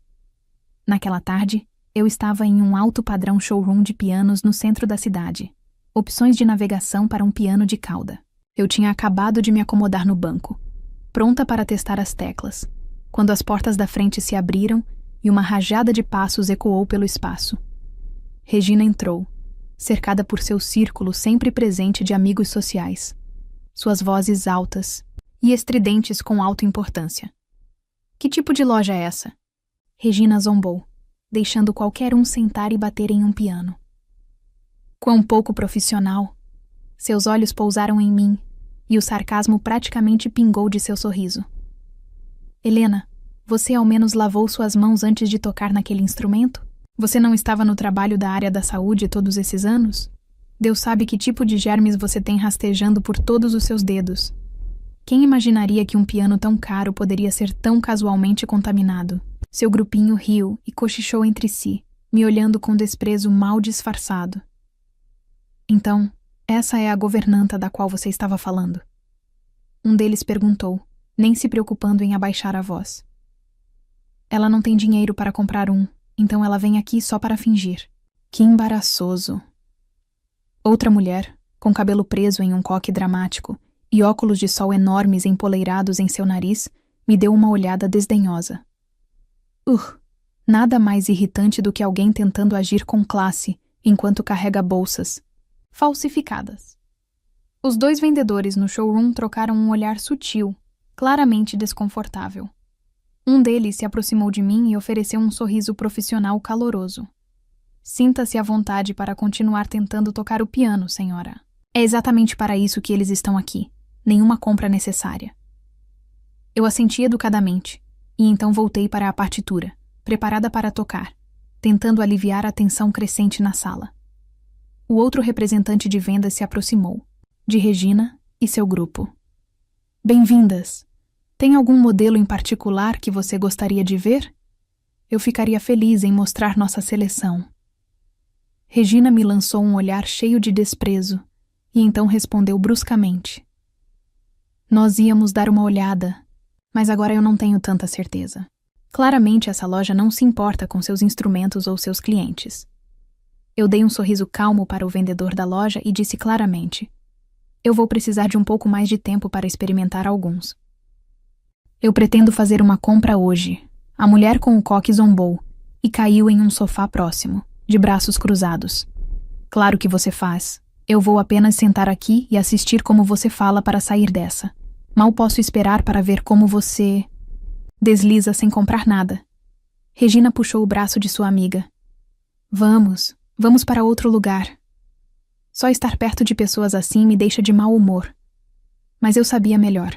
Naquela tarde, eu estava em um alto padrão showroom de pianos no centro da cidade. Opções de navegação para um piano de cauda. Eu tinha acabado de me acomodar no banco, pronta para testar as teclas, quando as portas da frente se abriram e uma rajada de passos ecoou pelo espaço. Regina entrou, cercada por seu círculo sempre presente de amigos sociais. Suas vozes altas e estridentes com alta importância. Que tipo de loja é essa? Regina zombou, deixando qualquer um sentar e bater em um piano. Quão pouco profissional! Seus olhos pousaram em mim, e o sarcasmo praticamente pingou de seu sorriso. Helena, você ao menos lavou suas mãos antes de tocar naquele instrumento? Você não estava no trabalho da área da saúde todos esses anos? Deus sabe que tipo de germes você tem rastejando por todos os seus dedos. Quem imaginaria que um piano tão caro poderia ser tão casualmente contaminado? Seu grupinho riu e cochichou entre si, me olhando com desprezo mal disfarçado. Então, essa é a governanta da qual você estava falando? Um deles perguntou, nem se preocupando em abaixar a voz. Ela não tem dinheiro para comprar um, então ela vem aqui só para fingir. Que embaraçoso. Outra mulher, com cabelo preso em um coque dramático e óculos de sol enormes empoleirados em seu nariz, me deu uma olhada desdenhosa. Nada mais irritante do que alguém tentando agir com classe enquanto carrega bolsas falsificadas. Os dois vendedores no showroom trocaram um olhar sutil, claramente desconfortável. Um deles se aproximou de mim e ofereceu um sorriso profissional caloroso. Sinta-se à vontade para continuar tentando tocar o piano, senhora. É exatamente para isso que eles estão aqui. Nenhuma compra necessária. Eu assenti educadamente, e então voltei para a partitura, preparada para tocar, tentando aliviar a tensão crescente na sala. O outro representante de vendas se aproximou, de Regina e seu grupo. Bem-vindas! Tem algum modelo em particular que você gostaria de ver? Eu ficaria feliz em mostrar nossa seleção. Regina me lançou um olhar cheio de desprezo, e então respondeu bruscamente. Nós íamos dar uma olhada, mas agora eu não tenho tanta certeza. Claramente essa loja não se importa com seus instrumentos ou seus clientes. Eu dei um sorriso calmo para o vendedor da loja e disse claramente: eu vou precisar de um pouco mais de tempo para experimentar alguns. Eu pretendo fazer uma compra hoje. A mulher com o coque zombou e caiu em um sofá próximo, de braços cruzados. Claro que você faz. Eu vou apenas sentar aqui e assistir como você fala para sair dessa. Mal posso esperar para ver como você desliza sem comprar nada. Regina puxou o braço de sua amiga. Vamos para outro lugar. Só estar perto de pessoas assim me deixa de mau humor. Mas eu sabia melhor.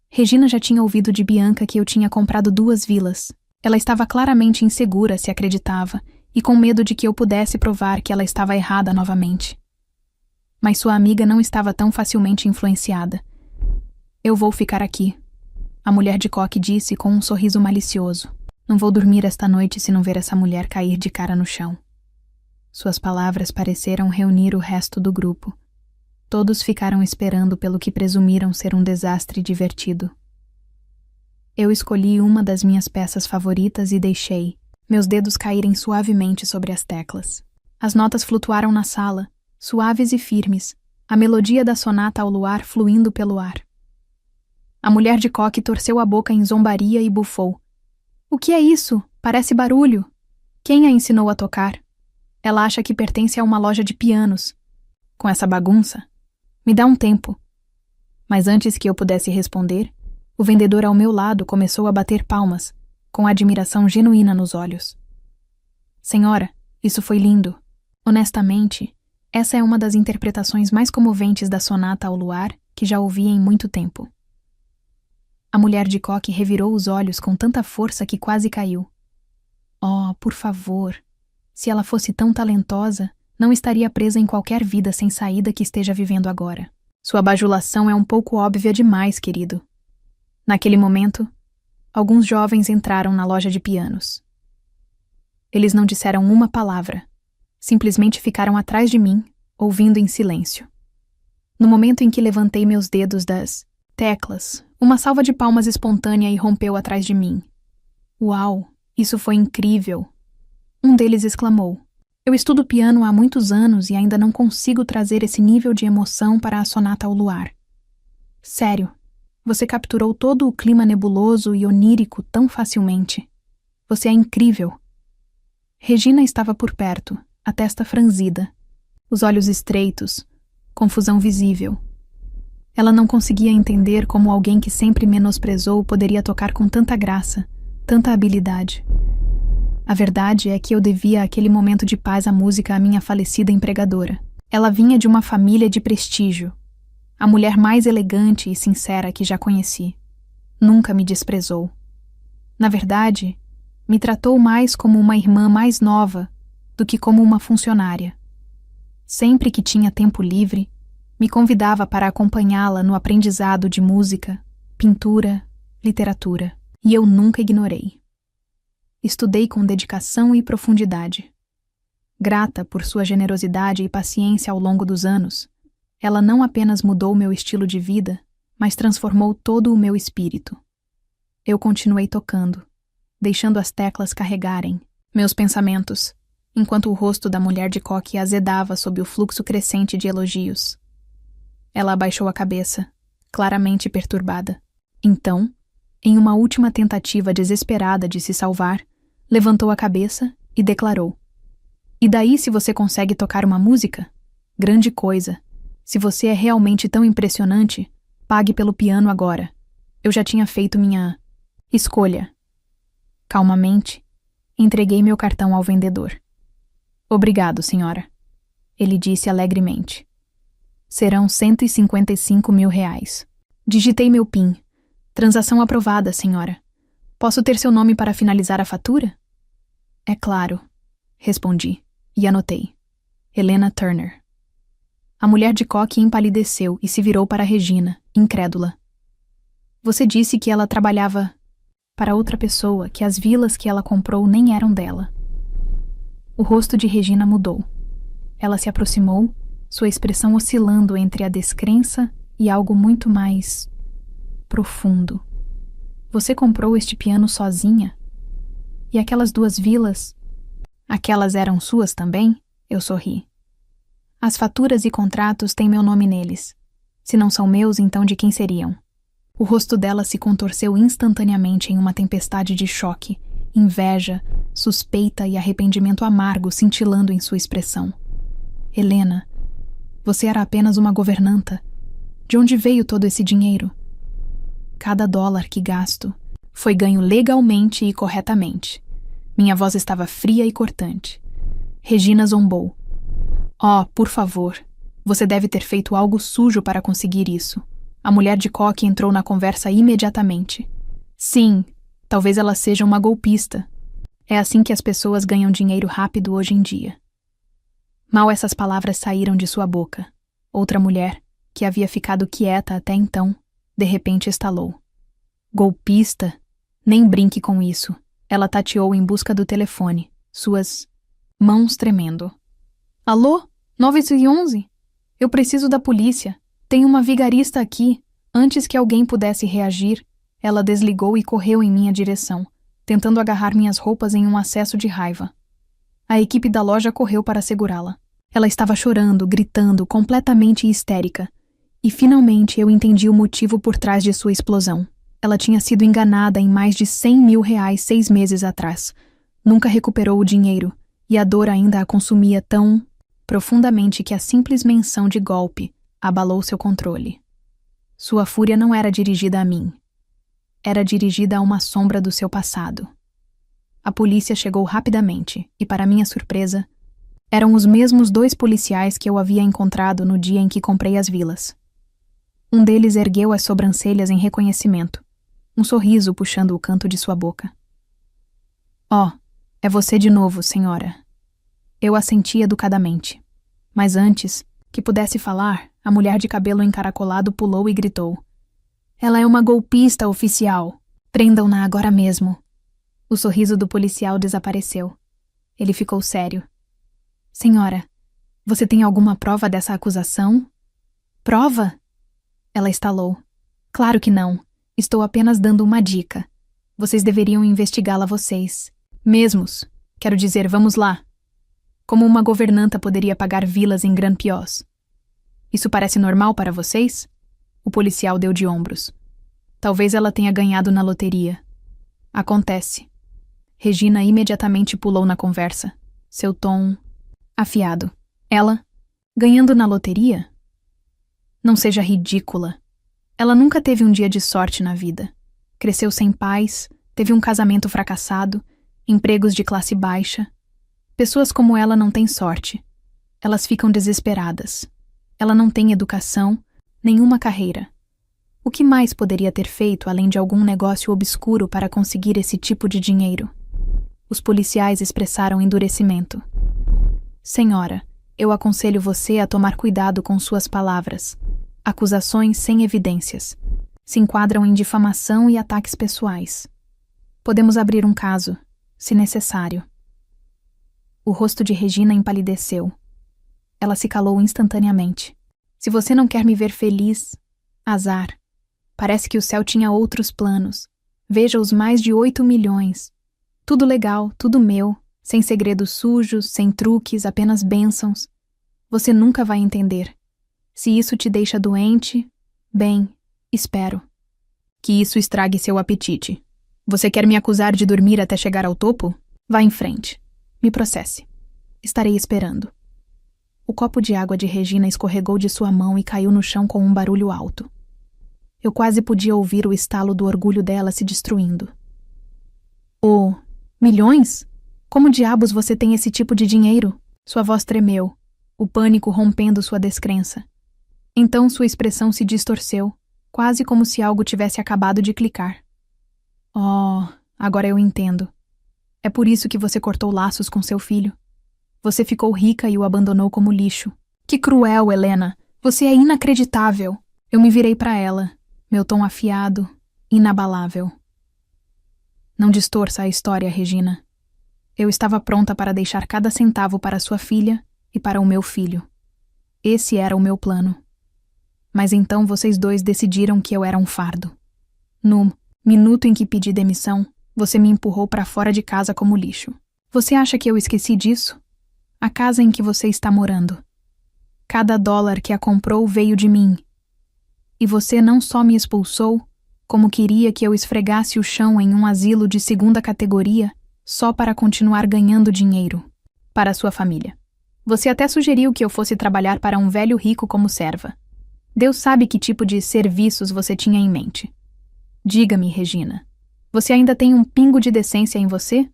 Regina já tinha ouvido de Bianca que eu tinha comprado 2 vilas. Ela estava claramente insegura, se acreditava, e com medo de que eu pudesse provar que ela estava errada novamente. Mas sua amiga não estava tão facilmente influenciada. Eu vou ficar aqui, a mulher de coque disse com um sorriso malicioso. Não vou dormir esta noite se não ver essa mulher cair de cara no chão. Suas palavras pareceram reunir o resto do grupo. Todos ficaram esperando pelo que presumiram ser um desastre divertido. Eu escolhi uma das minhas peças favoritas e deixei meus dedos caírem suavemente sobre as teclas. As notas flutuaram na sala, suaves e firmes, a melodia da sonata ao luar fluindo pelo ar. A mulher de coque torceu a boca em zombaria e bufou. O que é isso? Parece barulho. Quem a ensinou a tocar? Ela acha que pertence a uma loja de pianos. Com essa bagunça? Me dá um tempo. Mas antes que eu pudesse responder, o vendedor ao meu lado começou a bater palmas, com admiração genuína nos olhos. Senhora, isso foi lindo. Honestamente, essa é uma das interpretações mais comoventes da sonata ao luar que já ouvi em muito tempo. A mulher de coque revirou os olhos com tanta força que quase caiu. Oh, por favor, Se ela fosse tão talentosa, não estaria presa em qualquer vida sem saída que esteja vivendo agora. Sua bajulação é um pouco óbvia demais, querido. Naquele momento, alguns jovens entraram na loja de pianos. Eles não disseram uma palavra, simplesmente ficaram atrás de mim, ouvindo em silêncio. No momento em que levantei meus dedos das teclas, uma salva de palmas espontânea irrompeu atrás de mim. Uau, isso foi incrível! Um deles exclamou: eu estudo piano há muitos anos e ainda não consigo trazer esse nível de emoção para a Sonata ao Luar. Sério, você capturou todo o clima nebuloso e onírico tão facilmente. Você é incrível. Regina estava por perto, a testa franzida, os olhos estreitos, confusão visível. Ela não conseguia entender como alguém que sempre menosprezou poderia tocar com tanta graça, tanta habilidade. A verdade é que eu devia aquele momento de paz à música à minha falecida empregadora. Ela vinha de uma família de prestígio, a mulher mais elegante e sincera que já conheci. Nunca me desprezou. Na verdade, me tratou mais como uma irmã mais nova do que como uma funcionária. Sempre que tinha tempo livre, me convidava para acompanhá-la no aprendizado de música, pintura, literatura, e eu nunca ignorei. Estudei com dedicação e profundidade. Grata por sua generosidade e paciência ao longo dos anos, ela não apenas mudou meu estilo de vida, mas transformou todo o meu espírito. Eu continuei tocando, deixando as teclas carregarem meus pensamentos, enquanto o rosto da mulher de coque azedava sob o fluxo crescente de elogios. Ela abaixou a cabeça, claramente perturbada. Então, em uma última tentativa desesperada de se salvar, levantou a cabeça e declarou: e daí se você consegue tocar uma música? Grande coisa. Se você é realmente tão impressionante, pague pelo piano agora. Eu já tinha feito minha escolha. Calmamente, entreguei meu cartão ao vendedor. Obrigado, senhora. Ele disse alegremente. Serão R$ 155.000. Digitei meu PIN. Transação aprovada, senhora. Posso ter seu nome para finalizar a fatura? É claro, respondi, e anotei. Helena Turner. A mulher de coque empalideceu e se virou para Regina, incrédula. Você disse que ela trabalhava para outra pessoa, que as vilas que ela comprou nem eram dela. O rosto de Regina mudou. Ela se aproximou, sua expressão oscilando entre a descrença e algo muito mais profundo. Você comprou este piano sozinha? E aquelas 2 vilas? Aquelas eram suas também? Eu sorri. As faturas e contratos têm meu nome neles. Se não são meus, então de quem seriam? O rosto dela se contorceu instantaneamente em uma tempestade de choque, inveja, suspeita e arrependimento amargo cintilando em sua expressão. Helena, você era apenas uma governanta. De onde veio todo esse dinheiro? Cada dólar que gasto foi ganho legalmente e corretamente. Minha voz estava fria e cortante. Regina zombou. Oh, por favor, você deve ter feito algo sujo para conseguir isso. A mulher de coque entrou na conversa imediatamente. Sim, talvez ela seja uma golpista. É assim que as pessoas ganham dinheiro rápido hoje em dia. Mal essas palavras saíram de sua boca. Outra mulher, que havia ficado quieta até então, de repente estalou. Golpista? Nem brinque com isso. Ela tateou em busca do telefone, suas mãos tremendo. Alô? 911? Eu preciso da polícia. Tem uma vigarista aqui. Antes que alguém pudesse reagir, ela desligou e correu em minha direção, tentando agarrar minhas roupas em um acesso de raiva. A equipe da loja correu para segurá-la. Ela estava chorando, gritando, completamente histérica. E finalmente eu entendi o motivo por trás de sua explosão. Ela tinha sido enganada em mais de R$ 100.000 6 meses atrás. Nunca recuperou o dinheiro, e a dor ainda a consumia tão profundamente que a simples menção de golpe abalou seu controle. Sua fúria não era dirigida a mim. Era dirigida a uma sombra do seu passado. A polícia chegou rapidamente e, para minha surpresa, eram os mesmos 2 policiais que eu havia encontrado no dia em que comprei as vilas. Um deles ergueu as sobrancelhas em reconhecimento, um sorriso puxando o canto de sua boca. Oh, é você de novo, senhora. Eu assenti educadamente. Mas antes que pudesse falar, a mulher de cabelo encaracolado pulou e gritou: "Ela é uma golpista, oficial! Prendam-na agora mesmo!" O sorriso do policial desapareceu. Ele ficou sério. "Senhora, você tem alguma prova dessa acusação?" "Prova?" Ela estalou. "Claro que não. Estou apenas dando uma dica. Vocês deveriam investigá-la vocês. Mesmos. Quero dizer, vamos lá. Como uma governanta poderia pagar vilas em Grand-Pios? Isso parece normal para vocês?" O policial deu de ombros. "Talvez ela tenha ganhado na loteria." "Acontece." Regina imediatamente pulou na conversa. Seu tom afiado. "Ela? Ganhando na loteria? Não seja ridícula. Ela nunca teve um dia de sorte na vida. Cresceu sem pais, teve um casamento fracassado, empregos de classe baixa. Pessoas como ela não têm sorte. Elas ficam desesperadas. Ela não tem educação, nenhuma carreira. O que mais poderia ter feito além de algum negócio obscuro para conseguir esse tipo de dinheiro?" Os policiais expressaram endurecimento. "Senhora, eu aconselho você a tomar cuidado com suas palavras. Acusações sem evidências. Se enquadram em difamação e ataques pessoais. Podemos abrir um caso, se necessário." O rosto de Regina empalideceu. Ela se calou instantaneamente. "Se você não quer me ver feliz, azar. Parece que o céu tinha outros planos. Veja os mais de 8 milhões. Tudo legal, tudo meu, sem segredos sujos, sem truques, apenas bênçãos. Você nunca vai entender. Se isso te deixa doente, bem, espero. Que isso estrague seu apetite. Você quer me acusar de dormir até chegar ao topo? Vá em frente. Me processe. Estarei esperando." O copo de água de Regina escorregou de sua mão e caiu no chão com um barulho alto. Eu quase podia ouvir o estalo do orgulho dela se destruindo. "Oh, milhões? Como diabos você tem esse tipo de dinheiro?" Sua voz tremeu, o pânico rompendo sua descrença. Então sua expressão se distorceu, quase como se algo tivesse acabado de clicar. "Oh, agora eu entendo. É por isso que você cortou laços com seu filho. Você ficou rica e o abandonou como lixo. Que cruel, Helena! Você é inacreditável!" Eu me virei para ela, meu tom afiado, inabalável. "Não distorça a história, Regina. Eu estava pronta para deixar cada centavo para sua filha e para o meu filho. Esse era o meu plano. Mas então vocês dois decidiram que eu era um fardo. No minuto em que pedi demissão, você me empurrou para fora de casa como lixo. Você acha que eu esqueci disso? A casa em que você está morando. Cada dólar que a comprou veio de mim. E você não só me expulsou, como queria que eu esfregasse o chão em um asilo de segunda categoria só para continuar ganhando dinheiro para sua família. Você até sugeriu que eu fosse trabalhar para um velho rico como serva. Deus sabe que tipo de serviços você tinha em mente. Diga-me, Regina, você ainda tem um pingo de decência em você?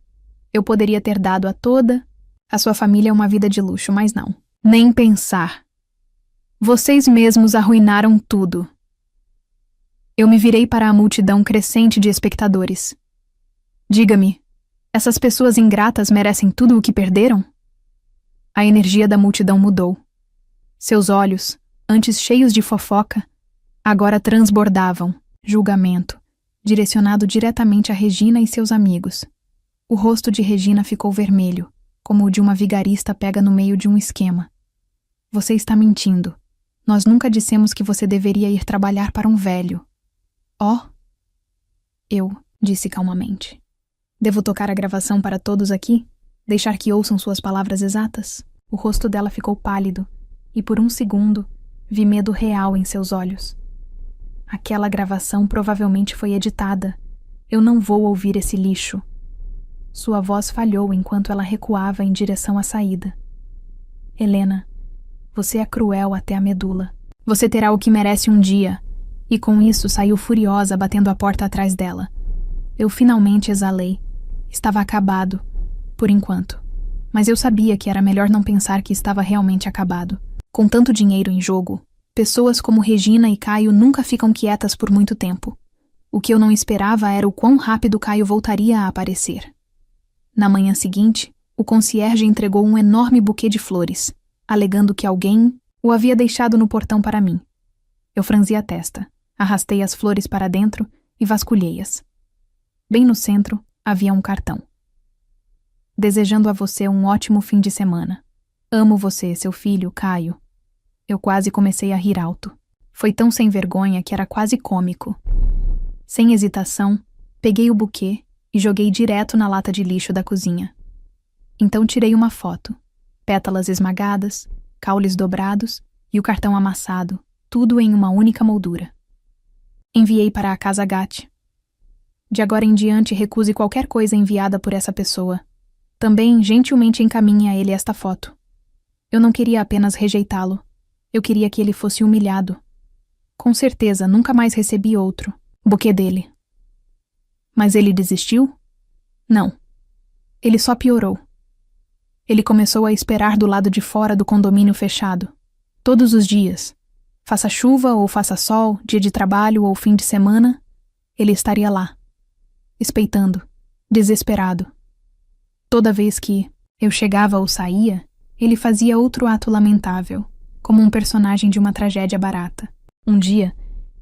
Eu poderia ter dado a toda a sua família uma vida de luxo, mas não. Nem pensar. Vocês mesmos arruinaram tudo." Eu me virei para a multidão crescente de espectadores. "Diga-me, essas pessoas ingratas merecem tudo o que perderam?" A energia da multidão mudou. Seus olhos, antes cheios de fofoca, agora transbordavam julgamento, direcionado diretamente a Regina e seus amigos. O rosto de Regina ficou vermelho, como o de uma vigarista pega no meio de um esquema. "Você está mentindo. Nós nunca dissemos que você deveria ir trabalhar para um velho." "Oh?" Eu disse calmamente. "Devo tocar a gravação para todos aqui? Deixar que ouçam suas palavras exatas?" O rosto dela ficou pálido, e por um segundo vi medo real em seus olhos. Aquela gravação provavelmente foi editada. Eu não vou ouvir esse lixo. Sua voz falhou enquanto ela recuava em direção à saída. "Helena, você é cruel até a medula. Você terá o que merece um dia." E com isso saiu furiosa, batendo a porta atrás dela. Eu finalmente exalei. Estava acabado, por enquanto. Mas eu sabia que era melhor não pensar que estava realmente acabado. Com tanto dinheiro em jogo, pessoas como Regina e Caio nunca ficam quietas por muito tempo. O que eu não esperava era o quão rápido Caio voltaria a aparecer. Na manhã seguinte, o concierge entregou um enorme buquê de flores, alegando que alguém o havia deixado no portão para mim. Eu franzi a testa, arrastei as flores para dentro e vasculhei-as. Bem no centro havia um cartão. Desejando a você um ótimo fim de semana. Amo você, seu filho, Caio. Eu quase comecei a rir alto. Foi tão sem vergonha que era quase cômico. Sem hesitação, peguei o buquê e joguei direto na lata de lixo da cozinha. Então tirei uma foto. Pétalas esmagadas, caules dobrados e o cartão amassado, tudo em uma única moldura. Enviei para a Casa Gatti. De agora em diante, recuse qualquer coisa enviada por essa pessoa. Também, gentilmente, encaminhe a ele esta foto. Eu não queria apenas rejeitá-lo. Eu queria que ele fosse humilhado. Com certeza, nunca mais recebi outro buquê dele. Mas ele desistiu? Não. Ele só piorou. Ele começou a esperar do lado de fora do condomínio fechado. Todos os dias. Faça chuva ou faça sol, dia de trabalho ou fim de semana, ele estaria lá. Espeitando. Desesperado. Toda vez que eu chegava ou saía, ele fazia outro ato lamentável, como um personagem de uma tragédia barata. Um dia,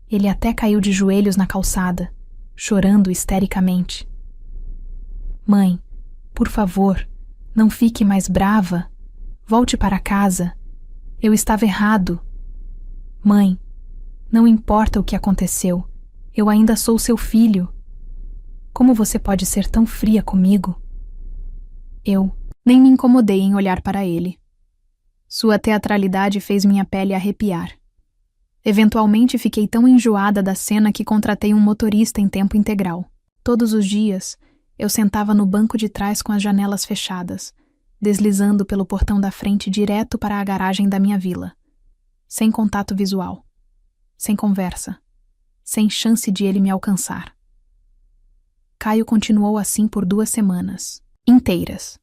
ele até caiu de joelhos na calçada, chorando histericamente. Mãe, por favor, não fique mais brava. Volte para casa. Eu estava errado. Mãe, não importa o que aconteceu. Eu ainda sou seu filho. Como você pode ser tão fria comigo? Eu nem me incomodei em olhar para ele. Sua teatralidade fez minha pele arrepiar. Eventualmente fiquei tão enjoada da cena que contratei um motorista em tempo integral. Todos os dias, eu sentava no banco de trás com as janelas fechadas, deslizando pelo portão da frente direto para a garagem da minha vila. Sem contato visual. Sem conversa. Sem chance de ele me alcançar. Caio continuou assim por 2 semanas. Inteiras.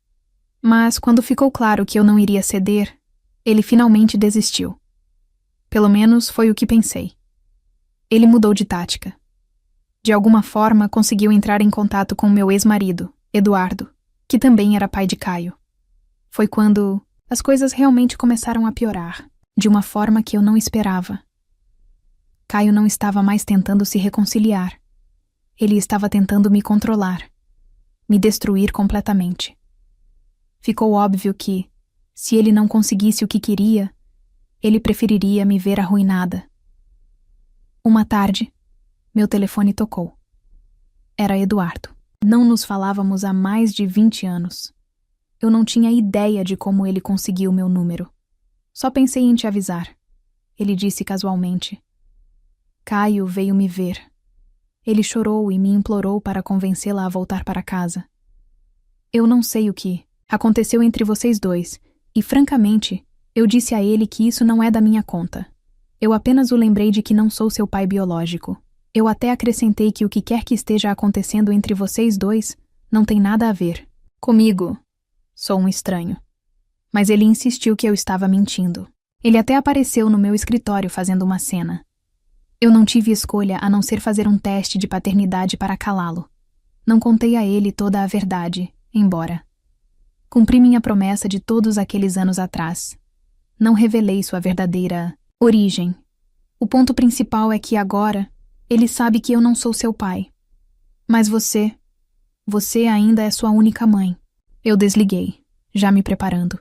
Mas quando ficou claro que eu não iria ceder, ele finalmente desistiu. Pelo menos foi o que pensei. Ele mudou de tática. De alguma forma, conseguiu entrar em contato com meu ex-marido, Eduardo, que também era pai de Caio. Foi quando as coisas realmente começaram a piorar, de uma forma que eu não esperava. Caio não estava mais tentando se reconciliar. Ele estava tentando me controlar, me destruir completamente. Ficou óbvio que, se ele não conseguisse o que queria, ele preferiria me ver arruinada. Uma tarde, meu telefone tocou. Era Eduardo. Não nos falávamos há mais de 20 anos. Eu não tinha ideia de como ele conseguiu meu número. Só pensei em te avisar. Ele disse casualmente. Caio veio me ver. Ele chorou e me implorou para convencê-la a voltar para casa. Eu não sei o que aconteceu entre vocês dois, e francamente, eu disse a ele que isso não é da minha conta. Eu apenas o lembrei de que não sou seu pai biológico. Eu até acrescentei que o que quer que esteja acontecendo entre vocês dois não tem nada a ver comigo. Sou um estranho. Mas ele insistiu que eu estava mentindo. Ele até apareceu no meu escritório fazendo uma cena. Eu não tive escolha a não ser fazer um teste de paternidade para calá-lo. Não contei a ele toda a verdade, embora. Cumpri minha promessa de todos aqueles anos atrás. Não revelei sua verdadeira origem. O ponto principal é que agora ele sabe que eu não sou seu pai. Mas você ainda é sua única mãe. Eu desliguei, já me preparando.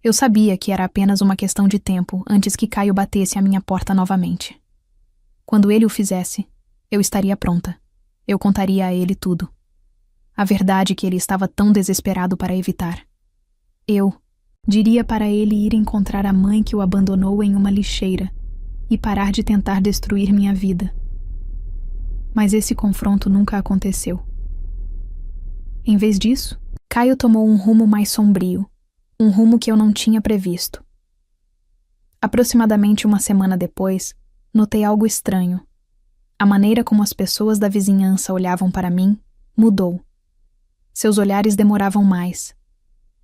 Eu sabia que era apenas uma questão de tempo antes que Caio batesse à minha porta novamente. Quando ele o fizesse, eu estaria pronta. Eu contaria a ele tudo. A verdade que ele estava tão desesperado para evitar. Eu diria para ele ir encontrar a mãe que o abandonou em uma lixeira e parar de tentar destruir minha vida. Mas esse confronto nunca aconteceu. Em vez disso, Caio tomou um rumo mais sombrio, um rumo que eu não tinha previsto. Aproximadamente 1 semana depois, notei algo estranho. A maneira como as pessoas da vizinhança olhavam para mim mudou. Seus olhares demoravam mais.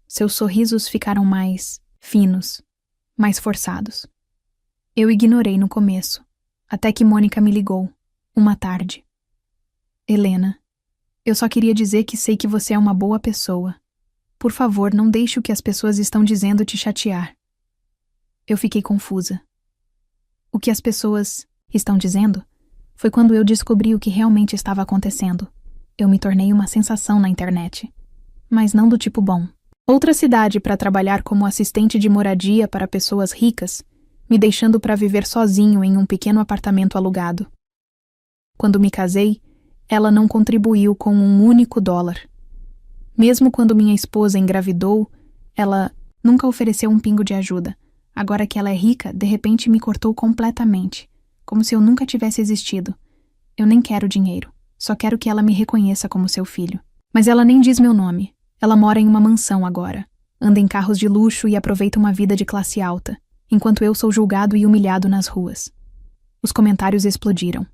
Seus sorrisos ficaram mais finos, mais forçados. Eu ignorei no começo, até que Mônica me ligou, uma tarde. Helena, eu só queria dizer que sei que você é uma boa pessoa. Por favor, não deixe o que as pessoas estão dizendo te chatear. Eu fiquei confusa. O que as pessoas estão dizendo? Foi quando eu descobri o que realmente estava acontecendo. Eu me tornei uma sensação na internet. Mas não do tipo bom. Outra cidade para trabalhar como assistente de moradia para pessoas ricas, me deixando para viver sozinho em um pequeno apartamento alugado. Quando me casei, ela não contribuiu com um único dólar. Mesmo quando minha esposa engravidou, ela nunca ofereceu um pingo de ajuda. Agora que ela é rica, de repente me cortou completamente, como se eu nunca tivesse existido. Eu nem quero dinheiro, só quero que ela me reconheça como seu filho. Mas ela nem diz meu nome. Ela mora em uma mansão agora, anda em carros de luxo e aproveita uma vida de classe alta, enquanto eu sou julgado e humilhado nas ruas. Os comentários explodiram.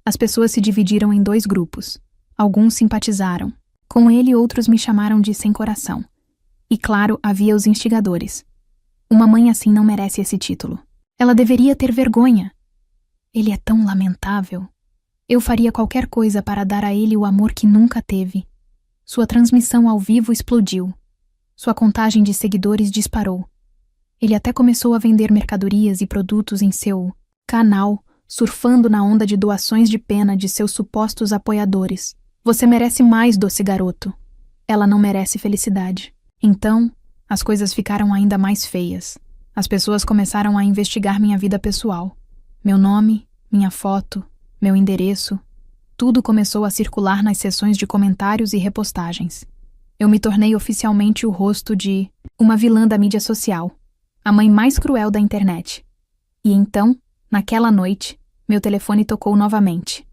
As pessoas se dividiram em 2 grupos. Alguns simpatizaram. Com ele, outros me chamaram de sem coração. E claro, havia os instigadores. Uma mãe assim não merece esse título. Ela deveria ter vergonha. Ele é tão lamentável. Eu faria qualquer coisa para dar a ele o amor que nunca teve. Sua transmissão ao vivo explodiu. Sua contagem de seguidores disparou. Ele até começou a vender mercadorias e produtos em seu canal, surfando na onda de doações de pena de seus supostos apoiadores. Você merece mais, doce garoto. Ela não merece felicidade. Então, as coisas ficaram ainda mais feias. As pessoas começaram a investigar minha vida pessoal. Meu nome, minha foto, meu endereço. Tudo começou a circular nas seções de comentários e repostagens. Eu me tornei oficialmente o rosto de uma vilã da mídia social, a mãe mais cruel da internet. E então, naquela noite, meu telefone tocou novamente.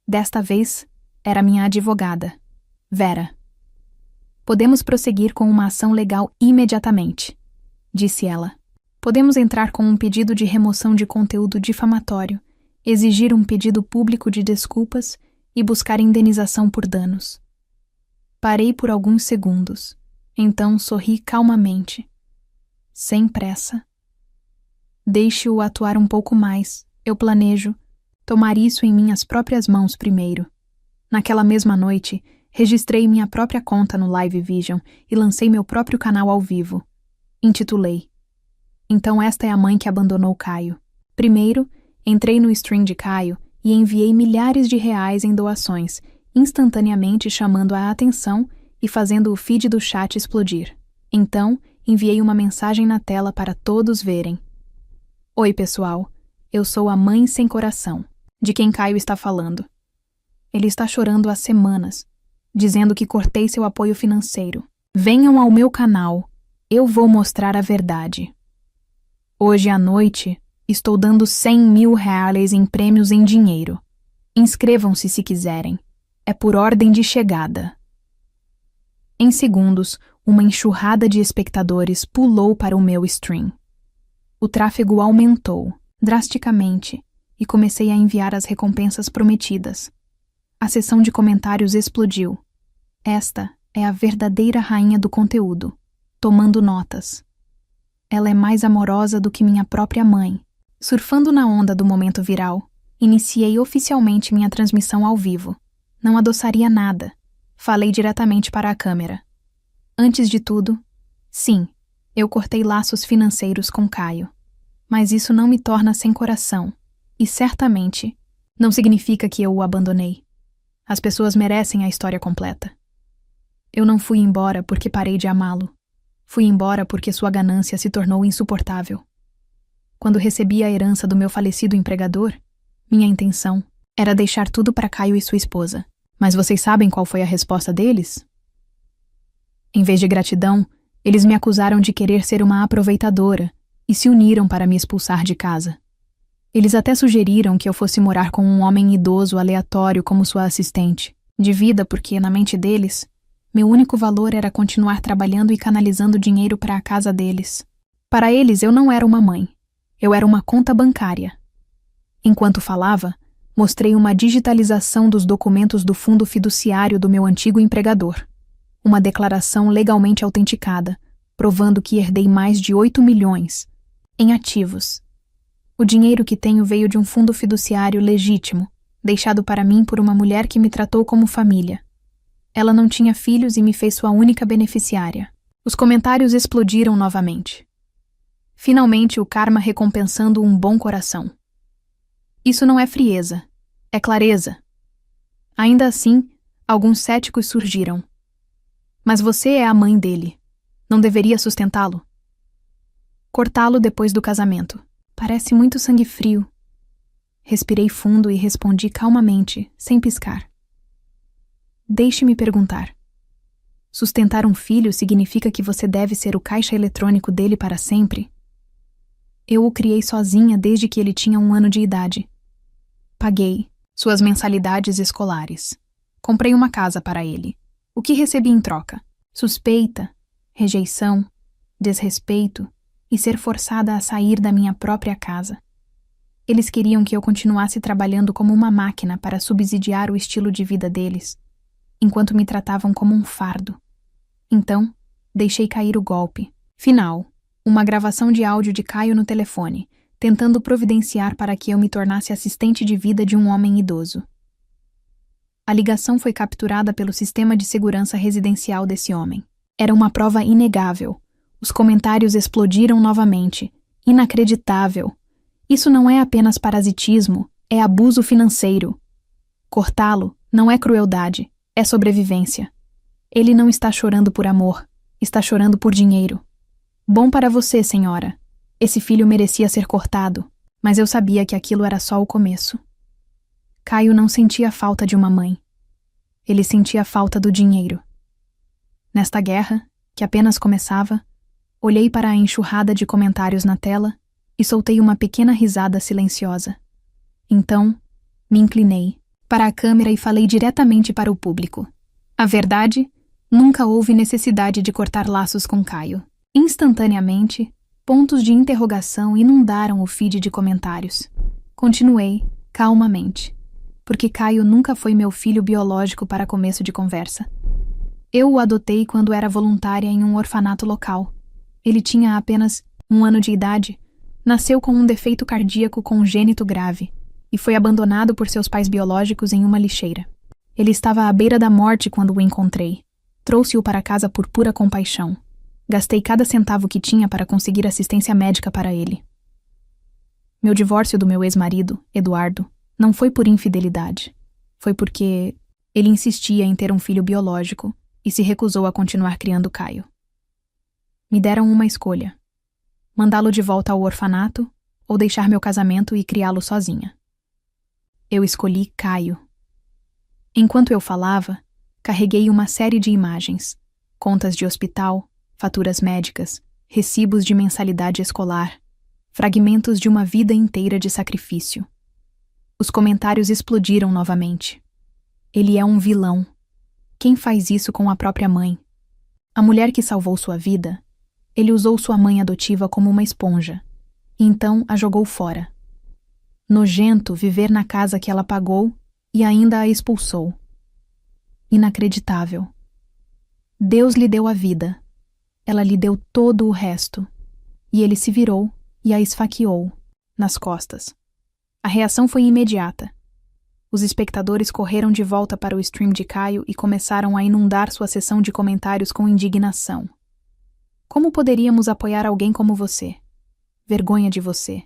Desta vez, era minha advogada, Vera. Podemos prosseguir com uma ação legal imediatamente, disse ela. Podemos entrar com um pedido de remoção de conteúdo difamatório, exigir um pedido público de desculpas e buscar indenização por danos. Parei por alguns segundos, então sorri calmamente. Sem pressa. Deixe-o atuar um pouco mais. Eu planejo tomar isso em minhas próprias mãos primeiro. Naquela mesma noite, registrei minha própria conta no Live Vision e lancei meu próprio canal ao vivo. Intitulei: Então esta é a mãe que abandonou Caio. Primeiro, entrei no stream de Caio e enviei milhares de reais em doações, instantaneamente chamando a atenção e fazendo o feed do chat explodir. Então, enviei uma mensagem na tela para todos verem. Oi, pessoal. Eu sou a mãe sem coração, de quem Caio está falando. Ele está chorando há semanas, dizendo que cortei seu apoio financeiro. Venham ao meu canal. Eu vou mostrar a verdade. Hoje à noite, estou dando 100 mil reais em prêmios em dinheiro. Inscrevam-se se quiserem. É por ordem de chegada. Em segundos, uma enxurrada de espectadores pulou para o meu stream. O tráfego aumentou drasticamente e comecei a enviar as recompensas prometidas. A seção de comentários explodiu. Esta é a verdadeira rainha do conteúdo, tomando notas. Ela é mais amorosa do que minha própria mãe. Surfando na onda do momento viral, iniciei oficialmente minha transmissão ao vivo. Não adoçaria nada. Falei diretamente para a câmera. Antes de tudo, sim, eu cortei laços financeiros com Caio. Mas isso não me torna sem coração. E certamente não significa que eu o abandonei. As pessoas merecem a história completa. Eu não fui embora porque parei de amá-lo. Fui embora porque sua ganância se tornou insuportável. Quando recebi a herança do meu falecido empregador, minha intenção era deixar tudo para Caio e sua esposa. Mas vocês sabem qual foi a resposta deles? Em vez de gratidão, eles me acusaram de querer ser uma aproveitadora e se uniram para me expulsar de casa. Eles até sugeriram que eu fosse morar com um homem idoso aleatório como sua assistente, de vida porque, na mente deles, meu único valor era continuar trabalhando e canalizando dinheiro para a casa deles. Para eles, eu não era uma mãe. Eu era uma conta bancária. Enquanto falava, mostrei uma digitalização dos documentos do fundo fiduciário do meu antigo empregador. Uma declaração legalmente autenticada, provando que herdei mais de 8 milhões em ativos. O dinheiro que tenho veio de um fundo fiduciário legítimo, deixado para mim por uma mulher que me tratou como família. Ela não tinha filhos e me fez sua única beneficiária. Os comentários explodiram novamente. Finalmente, o karma recompensando um bom coração. Isso não é frieza, é clareza. Ainda assim, alguns céticos surgiram. Mas você é a mãe dele. Não deveria sustentá-lo? Cortá-lo depois do casamento. Parece muito sangue frio. Respirei fundo e respondi calmamente, sem piscar. Deixe-me perguntar. Sustentar um filho significa que você deve ser o caixa eletrônico dele para sempre? Eu o criei sozinha desde que ele tinha 1 ano de idade. Paguei suas mensalidades escolares. Comprei uma casa para ele. O que recebi em troca? Suspeita, rejeição, desrespeito e ser forçada a sair da minha própria casa. Eles queriam que eu continuasse trabalhando como uma máquina para subsidiar o estilo de vida deles, enquanto me tratavam como um fardo. Então, deixei cair o golpe. Final. Uma gravação de áudio de Caio no telefone, tentando providenciar para que eu me tornasse assistente de vida de um homem idoso. A ligação foi capturada pelo sistema de segurança residencial desse homem. Era uma prova inegável. Os comentários explodiram novamente. Inacreditável. Isso não é apenas parasitismo, é abuso financeiro. Cortá-lo não é crueldade, é sobrevivência. Ele não está chorando por amor, está chorando por dinheiro. Bom para você, senhora. Esse filho merecia ser cortado, mas eu sabia que aquilo era só o começo. Caio não sentia falta de uma mãe. Ele sentia falta do dinheiro. Nesta guerra, que apenas começava, olhei para a enxurrada de comentários na tela e soltei uma pequena risada silenciosa. Então, me inclinei para a câmera e falei diretamente para o público. A verdade, nunca houve necessidade de cortar laços com Caio. Instantaneamente, pontos de interrogação inundaram o feed de comentários. Continuei, calmamente, porque Caio nunca foi meu filho biológico para começo de conversa. Eu o adotei quando era voluntária em um orfanato local. Ele tinha apenas 1 ano de idade, nasceu com um defeito cardíaco congênito grave e foi abandonado por seus pais biológicos em uma lixeira. Ele estava à beira da morte quando o encontrei. Trouxe-o para casa por pura compaixão. Gastei cada centavo que tinha para conseguir assistência médica para ele. Meu divórcio do meu ex-marido, Eduardo, não foi por infidelidade. Foi porque ele insistia em ter um filho biológico e se recusou a continuar criando Caio. Me deram uma escolha: mandá-lo de volta ao orfanato ou deixar meu casamento e criá-lo sozinha. Eu escolhi Caio. Enquanto eu falava, carreguei uma série de imagens, contas de hospital, faturas médicas, recibos de mensalidade escolar, fragmentos de uma vida inteira de sacrifício. Os comentários explodiram novamente. Ele é um vilão. Quem faz isso com a própria mãe? A mulher que salvou sua vida, ele usou sua mãe adotiva como uma esponja, e então a jogou fora. Nojento viver na casa que ela pagou e ainda a expulsou. Inacreditável. Deus lhe deu a vida. Ela lhe deu todo o resto. E ele se virou e a esfaqueou, nas costas. A reação foi imediata. Os espectadores correram de volta para o stream de Caio e começaram a inundar sua sessão de comentários com indignação. Como poderíamos apoiar alguém como você? Vergonha de você.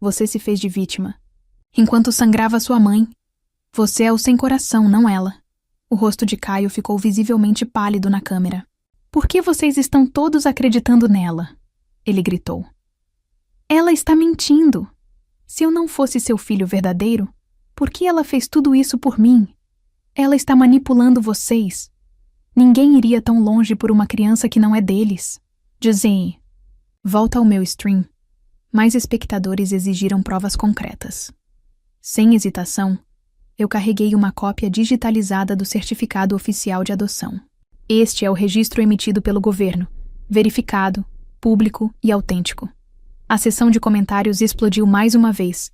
Você se fez de vítima. Enquanto sangrava sua mãe, você é o sem coração, não ela. O rosto de Caio ficou visivelmente pálido na câmera. Por que vocês estão todos acreditando nela? Ele gritou. Ela está mentindo. Se eu não fosse seu filho verdadeiro, por que ela fez tudo isso por mim? Ela está manipulando vocês. Ninguém iria tão longe por uma criança que não é deles. Dizem, volta ao meu stream. Mais espectadores exigiram provas concretas. Sem hesitação, eu carreguei uma cópia digitalizada do certificado oficial de adoção. Este é o registro emitido pelo governo, verificado, público e autêntico. A sessão de comentários explodiu mais uma vez.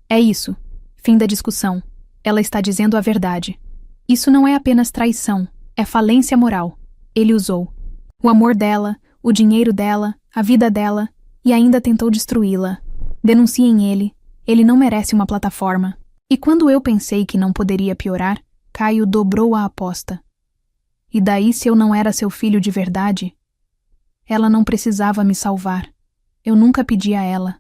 É isso. Fim da discussão. Ela está dizendo a verdade. Isso não é apenas traição, é falência moral. Ele usou o amor dela, o dinheiro dela, a vida dela e ainda tentou destruí-la. Denunciem ele. Ele não merece uma plataforma. E quando eu pensei que não poderia piorar, Caio dobrou a aposta. E daí, se eu não era seu filho de verdade? Ela não precisava me salvar. Eu nunca pedi a ela.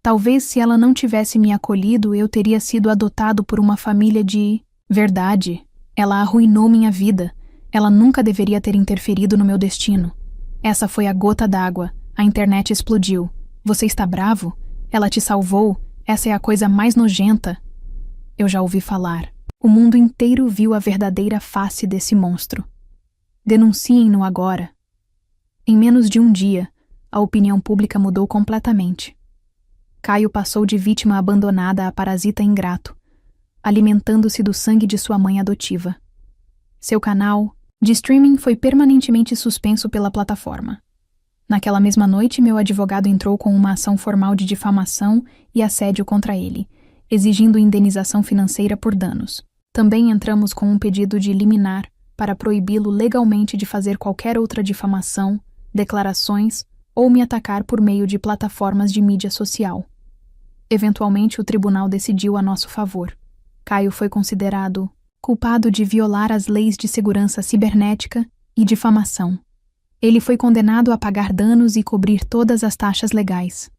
Talvez se ela não tivesse me acolhido, eu teria sido adotado por uma família de... Verdade. Ela arruinou minha vida. Ela nunca deveria ter interferido no meu destino. Essa foi a gota d'água. A internet explodiu. Você está bravo? Ela te salvou? Essa é a coisa mais nojenta. Eu já ouvi falar. O mundo inteiro viu a verdadeira face desse monstro. Denunciem-no agora. Em menos de um dia, a opinião pública mudou completamente. Caio passou de vítima abandonada a parasita ingrato, alimentando-se do sangue de sua mãe adotiva. Seu canal de streaming foi permanentemente suspenso pela plataforma. Naquela mesma noite, meu advogado entrou com uma ação formal de difamação e assédio contra ele, exigindo indenização financeira por danos. Também entramos com um pedido de liminar para proibi-lo legalmente de fazer qualquer outra difamação, declarações ou me atacar por meio de plataformas de mídia social. Eventualmente, o tribunal decidiu a nosso favor. Caio foi considerado culpado de violar as leis de segurança cibernética e difamação. Ele foi condenado a pagar danos e cobrir todas as taxas legais.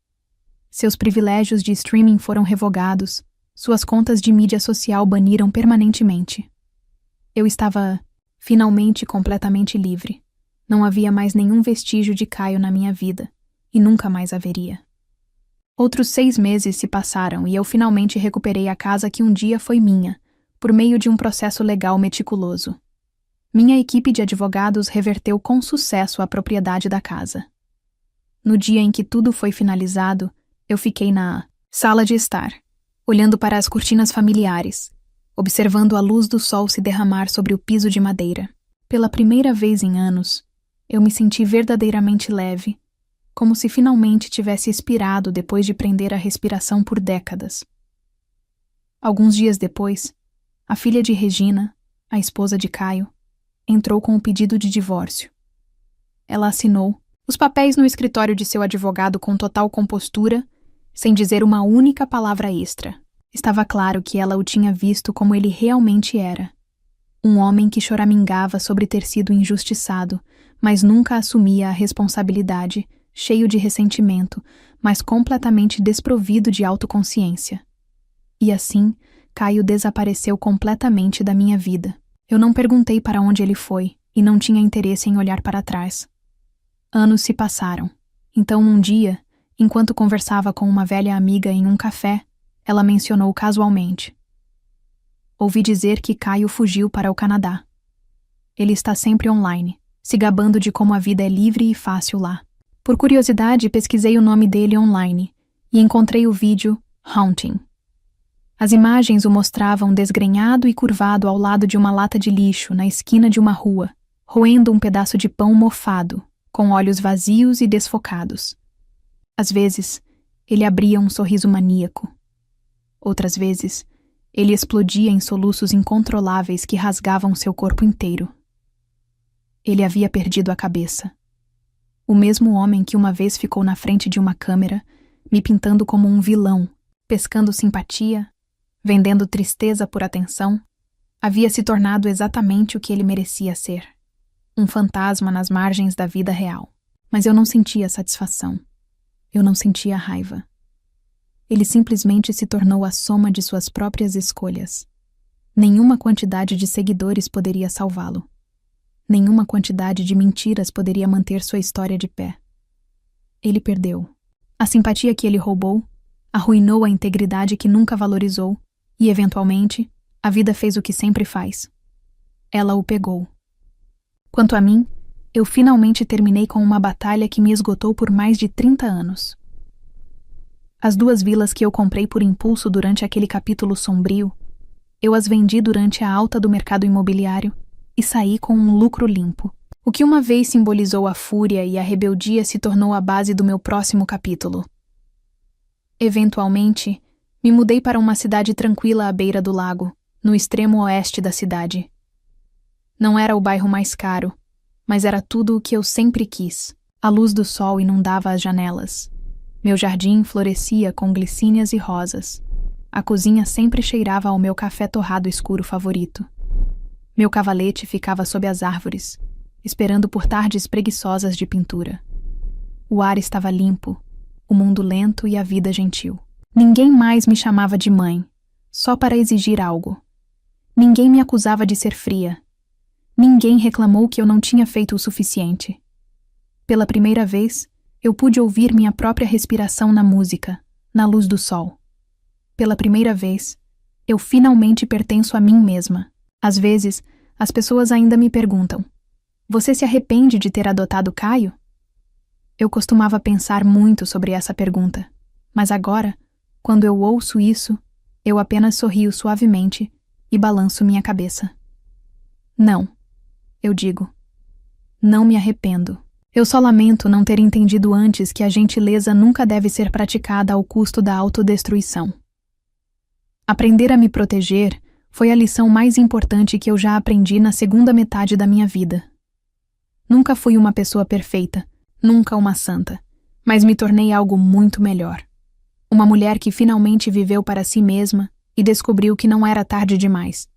Seus privilégios de streaming foram revogados, suas contas de mídia social baniram permanentemente. Eu estava, finalmente, completamente livre. Não havia mais nenhum vestígio de Caio na minha vida, e nunca mais haveria. Outros 6 meses se passaram e eu finalmente recuperei a casa que um dia foi minha, por meio de um processo legal meticuloso. Minha equipe de advogados reverteu com sucesso a propriedade da casa. No dia em que tudo foi finalizado, eu fiquei na sala de estar, olhando para as cortinas familiares, observando a luz do sol se derramar sobre o piso de madeira. Pela primeira vez em anos, eu me senti verdadeiramente leve, como se finalmente tivesse expirado depois de prender a respiração por décadas. Alguns dias depois, a filha de Regina, a esposa de Caio, entrou com o pedido de divórcio. Ela assinou os papéis no escritório de seu advogado com total compostura, sem dizer uma única palavra extra. Estava claro que ela o tinha visto como ele realmente era. Um homem que choramingava sobre ter sido injustiçado, mas nunca assumia a responsabilidade, cheio de ressentimento, mas completamente desprovido de autoconsciência. E assim, Caio desapareceu completamente da minha vida. Eu não perguntei para onde ele foi e não tinha interesse em olhar para trás. Anos se passaram. Então, um dia, enquanto conversava com uma velha amiga em um café, ela mencionou casualmente: ouvi dizer que Caio fugiu para o Canadá. Ele está sempre online, se gabando de como a vida é livre e fácil lá. Por curiosidade, pesquisei o nome dele online e encontrei o vídeo Haunting. As imagens o mostravam desgrenhado e curvado ao lado de uma lata de lixo na esquina de uma rua, roendo um pedaço de pão mofado, com olhos vazios e desfocados. Às vezes, ele abria um sorriso maníaco. Outras vezes, ele explodia em soluços incontroláveis que rasgavam seu corpo inteiro. Ele havia perdido a cabeça. O mesmo homem que uma vez ficou na frente de uma câmera, me pintando como um vilão, pescando simpatia, vendendo tristeza por atenção, havia se tornado exatamente o que ele merecia ser. Um fantasma nas margens da vida real. Mas eu não sentia satisfação. Eu não sentia raiva. Ele simplesmente se tornou a soma de suas próprias escolhas. Nenhuma quantidade de seguidores poderia salvá-lo. Nenhuma quantidade de mentiras poderia manter sua história de pé. Ele perdeu. A simpatia que ele roubou arruinou a integridade que nunca valorizou e, eventualmente, a vida fez o que sempre faz. Ela o pegou. Quanto a mim, eu finalmente terminei com uma batalha que me esgotou por mais de 30 anos. As 2 vilas que eu comprei por impulso durante aquele capítulo sombrio, eu as vendi durante a alta do mercado imobiliário e saí com um lucro limpo. O que uma vez simbolizou a fúria e a rebeldia se tornou a base do meu próximo capítulo. Eventualmente, me mudei para uma cidade tranquila à beira do lago, no extremo oeste da cidade. Não era o bairro mais caro, mas era tudo o que eu sempre quis. A luz do sol inundava as janelas. Meu jardim florescia com glicínias e rosas. A cozinha sempre cheirava ao meu café torrado escuro favorito. Meu cavalete ficava sob as árvores, esperando por tardes preguiçosas de pintura. O ar estava limpo, o mundo lento e a vida gentil. Ninguém mais me chamava de mãe, só para exigir algo. Ninguém me acusava de ser fria. Ninguém reclamou que eu não tinha feito o suficiente. Pela primeira vez, eu pude ouvir minha própria respiração na música, na luz do sol. Pela primeira vez, eu finalmente pertenço a mim mesma. Às vezes, as pessoas ainda me perguntam: você se arrepende de ter adotado Caio? Eu costumava pensar muito sobre essa pergunta, mas agora, quando eu ouço isso, eu apenas sorrio suavemente e balanço minha cabeça. Não, eu digo. Não me arrependo. Eu só lamento não ter entendido antes que a gentileza nunca deve ser praticada ao custo da autodestruição. Aprender a me proteger foi a lição mais importante que eu já aprendi na segunda metade da minha vida. Nunca fui uma pessoa perfeita, nunca uma santa, mas me tornei algo muito melhor. Uma mulher que finalmente viveu para si mesma e descobriu que não era tarde demais.